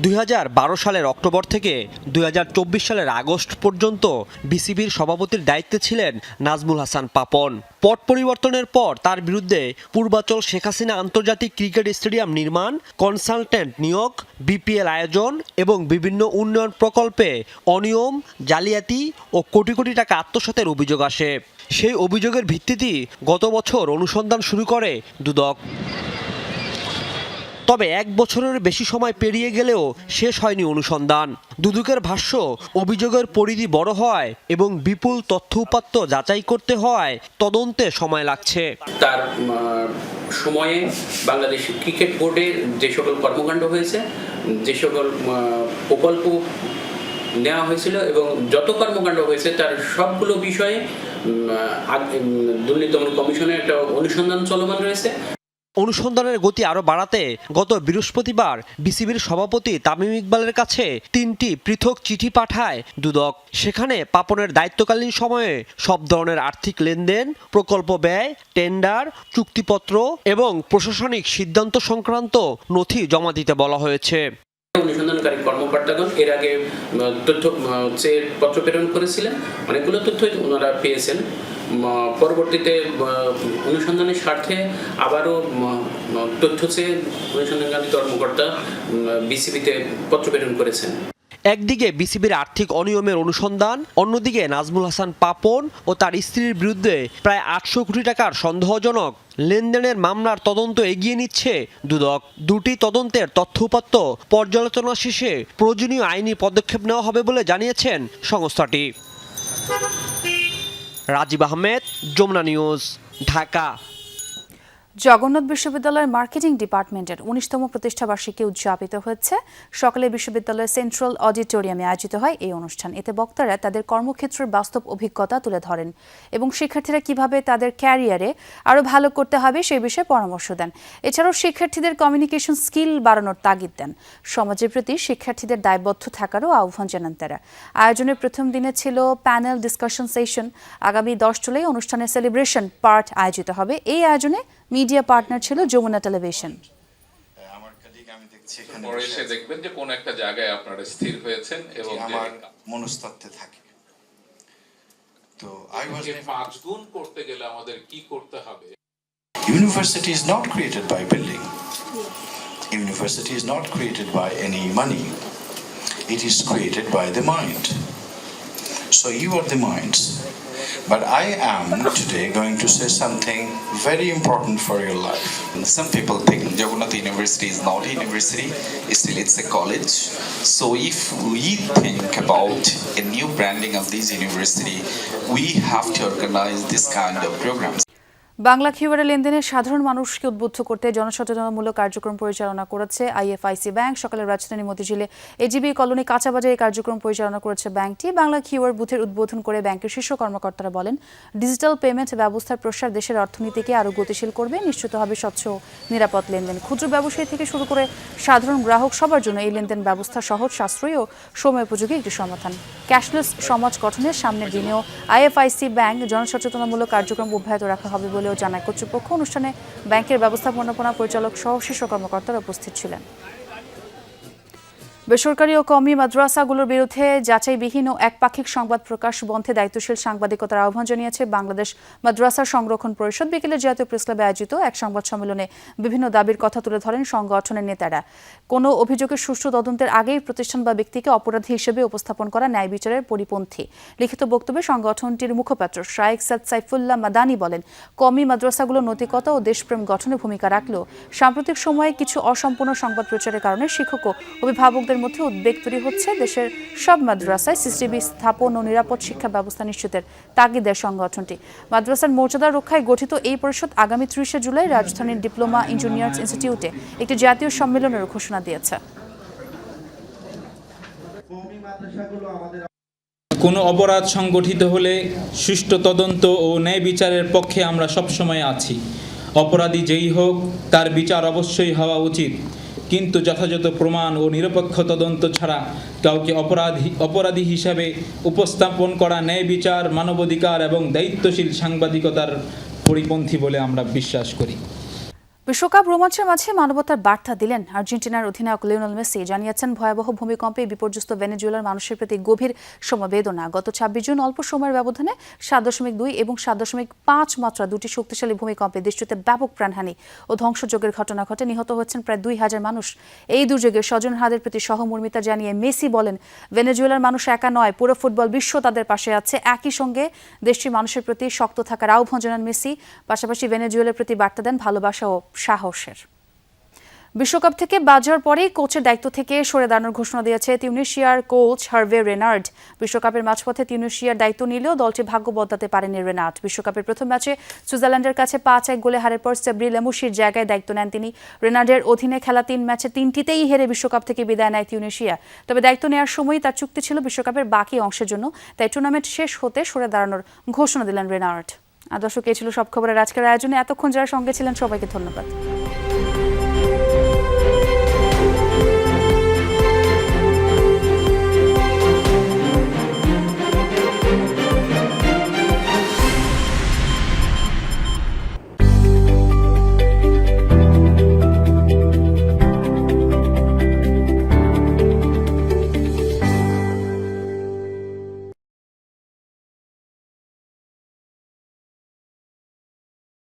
2012 সালের অক্টোবর থেকে 2024 সালের আগস্ট পর্যন্ত বিসিবির সভাপতির দায়িত্বে ছিলেন নাজমুল হাসান পাপন। পট পরিবর্তনের পর তার বিরুদ্ধে পূর্বাচল শেখ হাসিনা আন্তর্জাতিক ক্রিকেট স্টেডিয়াম নির্মাণ, কনসালটেন্ট নিয়োগ, বিপিএল আয়োজন এবং বিভিন্ন উন্নয়ন প্রকল্পে অনিয়ম, জালিয়াতি ও কোটি কোটি টাকা আত্মসাতের অভিযোগ আসে। সেই অভিযোগের ভিত্তিতেই গত বছর অনুসন্ধান শুরু করে দুদক। তবে 1 বছরের বেশি সময় পেরিয়ে গেলেও শেষ হয়নি অনুসন্ধান। দুদকের ভাষ্য, অভিযোগের পরিধি বড় হয় এবং বিপুল তথ্য উপাত্ত যাচাই করতে হয় তদন্তে সময় লাগছে। তার সময়ে বাংলাদেশ ক্রিকেট বোর্ডে যে সকল কর্মকাণ্ড হয়েছে, যে সকল প্রকল্প নেওয়া হয়েছিল এবং যত কর্মকাণ্ড হয়েছে তার সবগুলো বিষয়ে দুর্নীতি দমন কমিশনের একটা অনুসন্ধান চলমান রয়েছে। অনুসন্ধানের গতি আরও বাড়াতে গত বৃহস্পতিবার বিসিবির সভাপতি তামিম ইকবালের কাছে 3টি পৃথক চিঠি পাঠায় দুদক। সেখানে পাপনের দায়িত্বকালীন সময়ে সব ধরনের আর্থিক লেনদেন, প্রকল্প ব্যয়, টেন্ডার, চুক্তিপত্র এবং প্রশাসনিক সিদ্ধান্ত সংক্রান্ত নথি জমা দিতে বলা হয়েছে। অনুসন্ধানকারী কর্মকর্তাগণ এর আগে তথ্য পত্র প্রেরণ করেছিলেন, অনেকগুলো তথ্যই ওনারা পেয়েছেন। পরবর্তীতে অনুসন্ধানের স্বার্থে আবারও তথ্য চেয়ে অনুসন্ধানকারী কর্মকর্তা বিসিবিতে পত্র প্রেরণ করেছেন। একদিকে বিসিবির আর্থিক অনিয়মের অনুসন্ধান, অন্যদিকে নাজমুল হাসান পাপন ও তার স্ত্রীর বিরুদ্ধে প্রায় 800 কোটি টাকার সন্দেহজনক লেনদেনের মামলার তদন্ত এগিয়ে নিচ্ছে দুদক। দুটি তদন্তের তথ্য-উপাত্ত পর্যালোচনা শেষে প্রয়োজনীয় আইনি পদক্ষেপ নেওয়া হবে বলে জানিয়েছেন সংস্থাটি। রাজীব আহমেদ, যমুনা নিউজ, ঢাকা। জগন্নাথ বিশ্ববিদ্যালয়ের মার্কেটিং ডিপার্টমেন্টের 19তম প্রতিষ্ঠাবার্ষিকী উদযাপিত হয়েছে। সকালে বিশ্ববিদ্যালয়ের সেন্ট্রাল অডিটোরিয়ামে আয়োজিত হয় এই অনুষ্ঠান। এতে বক্তারা তাদের কর্মক্ষেত্রের বাস্তব অভিজ্ঞতা তুলে ধরেন এবং শিক্ষার্থীরা কিভাবে তাদের ক্যারিয়ারে আরও ভালো করতে হবে সেই বিষয়ে পরামর্শ দেন। এছাড়াও শিক্ষার্থীদের কমিউনিকেশন স্কিল বাড়ানোর তাগিদ দেন। সমাজের প্রতি শিক্ষার্থীদের দায়বদ্ধ থাকারও আহ্বান জানান তারা। আয়োজনের প্রথম দিনে ছিল প্যানেল ডিসকাশন সেশন। আগামী 10 জুলাই অনুষ্ঠানের সেলিব্রেশন পার্ট আয়োজিত হবে। এই আয়োজনে মিডিয়া পার্টনার ছিল যমুনা টেলিভিশন। পরে এসে দেখবেন যে কোন একটা জায়গায় আপনারা স্থির হয়েছেন এবং আমার মনস্তত্ত্বে থাকে। তো আই ওয়াজ 5 গুণ করতে গেলে আমাদের কি করতে হবে? University is not created by building. University is not created by any money. It is created by the mind. So you are the minds. But I am today going to say something very important for your life. Some people think Jagannath University is not a university, still it's a college. So if we think about a new branding of this university, we have to organize this kind of programs. Bangla QR লেনদেনে সাধারণ মানুষকে উদ্বুদ্ধ করতে জনসচেতনতামূলক কার্যক্রম পরিচালনা করেছে IFIC bank. সকালে রাজধানী মতিঝিলে এজিবি কলোনি কাঁচাবাজারে কার্যক্রম পরিচালনা করেছে ব্যাংকটি। বাংলা কিউআর বুথের উদ্বোধন করে ব্যাংকের শীর্ষ কর্মকর্তারা বলেন, ডিজিটাল পেমেন্ট ব্যবস্থার প্রসার দেশের অর্থনীতিকে আরও গতিশীল করবে, নিশ্চিত হবে স্বচ্ছ নিরাপদ লেনদেন। ক্ষুদ্র ব্যবসায়ী থেকে শুরু করে সাধারণ গ্রাহক সবার জন্য এই লেনদেন ব্যবস্থা সহজ, সাশ্রয়ী ও সময়োপযোগী একটি সমাধান। ক্যাশলেস সমাজ গঠনের সামনের দিনেও আইএফআইসি ব্যাংক জনসচেতনতামূলক কার্যক্রম অব্যাহত রাখা হবে বলেও জানায় কর্তৃপক্ষ। অনুষ্ঠানে ব্যাংকের ব্যবস্থাপনা পরিচালক সহ শীর্ষ কর্মকর্তারা উপস্থিত ছিলেন। বেসরকারি ও কওমি মাদ্রাসাগুলোর বিরুদ্ধে যাচাইবিহীন ও একপাক্ষিক সংবাদ প্রকাশ বন্ধে দায়িত্বশীল সাংবাদিকতার আহ্বান জানিয়েছে বাংলাদেশ মাদ্রাসা সংরক্ষণ পরিষদ। বিকেলে জাতীয় প্রেসক্লাবে আয়োজিত এক সংবাদ সম্মেলনে বিভিন্ন দাবির কথা তুলে ধরেন সংগঠনের নেতারা। কোনো অভিযোগের সুষ্ঠু তদন্তের আগেই প্রতিষ্ঠান বা ব্যক্তিকে অপরাধী হিসেবে উপস্থাপন করা ন্যায় বিচারের পরিপন্থী। লিখিত বক্তব্যে সংগঠনটির মুখপাত্র শায়েখ সাদ সাইফুল্লাহ মাদানী বলেন, কওমি মাদ্রাসাগুলো নৈতিকতা ও দেশপ্রেম গঠনে ভূমিকা রাখলেও সাম্প্রতিক সময়ে কিছু অসম্পূর্ণ সংবাদ প্রচারের কারণে শিক্ষক ও অভিভাবকদের মধ্যে উদ্বেগ তৈরি হচ্ছে। দেশের সব মাদ্রাসায় সিসিটিভি স্থাপন ও নিরাপদ শিক্ষা ব্যবস্থা নিশ্চিতের তাগিদ দেয় সংগঠনটি। মাদ্রাসার মর্যাদা রক্ষায় গঠিত এই পরিষদ আগামী 30 জুলাই রাজধানীর ডিপ্লোমা ইঞ্জিনিয়ার্স ইনস্টিটিউটে একটি জাতীয় সম্মেলনের ঘোষণা দিয়েছে। কোনো অপরাধ সংগঠিত হলে সুষ্ঠু তদন্ত ও ন্যায় বিচারের পক্ষে আমরা সবসময় আছি। অপরাধী যেই হোক তার বিচার অবশ্যই হওয়া উচিত, কিন্তু যথাযথ প্রমাণ ও নিরপেক্ষ তদন্ত ছাড়া কাউকে অপরাধী হিসাবে উপস্থাপন করা ন্যায় বিচার, মানবাধিকার এবং দায়িত্বশীল সাংবাদিকতার পরিপন্থী বলে আমরা বিশ্বাস করি। বিশ্বকাপ রোমাঞ্চের মাঝে মানবতার বার্তা দিলেন আর্জেন্টিনার অধিনায়ক লিওনেল মেসি। জানিয়েছেন, ভয়াবহ ভূমিকম্পে বিপর্যস্ত ভেনেজুয়েলার মানুষের প্রতি গভীর সমবেদনা। গত 26 জুন অল্প সময়ের ব্যবধানে 7.2 এবং 7.5 মাত্রা দুটি শক্তিশালী ভূমিকম্পে দেশটিতে ব্যাপক প্রাণহানি ও ধ্বংসযজ্ঞের ঘটনা ঘটে। নিহত হয়েছেন প্রায় 2000 মানুষ। এই দুর্যোগে স্বজনহাদের প্রতি সহমর্মিতা জানিয়ে মেসি বলেন, ভেনেজুয়েলার মানুষ একা নয়, পুরো ফুটবল বিশ্ব তাদের পাশে আছে। একই সঙ্গে দেশটির মানুষের প্রতি শক্ত থাকার আহ্বান জানান মেসি। পাশাপাশি ভেনেজুয়েলার প্রতি বার্তা দেন ভালোবাসা ও সাহসের। বিশ্বকাপ থেকে বাদ যাওয়ার পরেই কোচের দায়িত্ব থেকে সরে দাঁড়ানোর ঘোষণা দিয়েছে তিউনিশিয়ার কোচ হার্ভে রেনার্ড। বিশ্বকাপের মাঝপথে তিউনিশিয়ার দায়িত্ব নিলেও দলটি ভাগ্য বদলাতে পারেনি রেনার্ড। বিশ্বকাপের প্রথম ম্যাচে সুইজারল্যান্ডের কাছে 5-1 গোলে হারের পর সেব্রি লেমুশির জায়গায় দায়িত্ব নেন তিনি। রেনার্ডের অধীনে খেলা 3 ম্যাচে 3টিতেই হেরে বিশ্বকাপ থেকে বিদায় নেয় তিউনিশিয়া। তবে দায়িত্ব নেওয়ার সময়ই তার চুক্তি ছিল বিশ্বকাপের বাকি অংশের জন্য, তাই টুর্নামেন্ট শেষ হতে সরে দাঁড়ানোর ঘোষণা দিলেন রেনার্ড। আর দর্শক, এই ছিল সব খবরের আজকের আয়োজনে। এতক্ষণ যারা সঙ্গে ছিলেন সবাইকে ধন্যবাদ।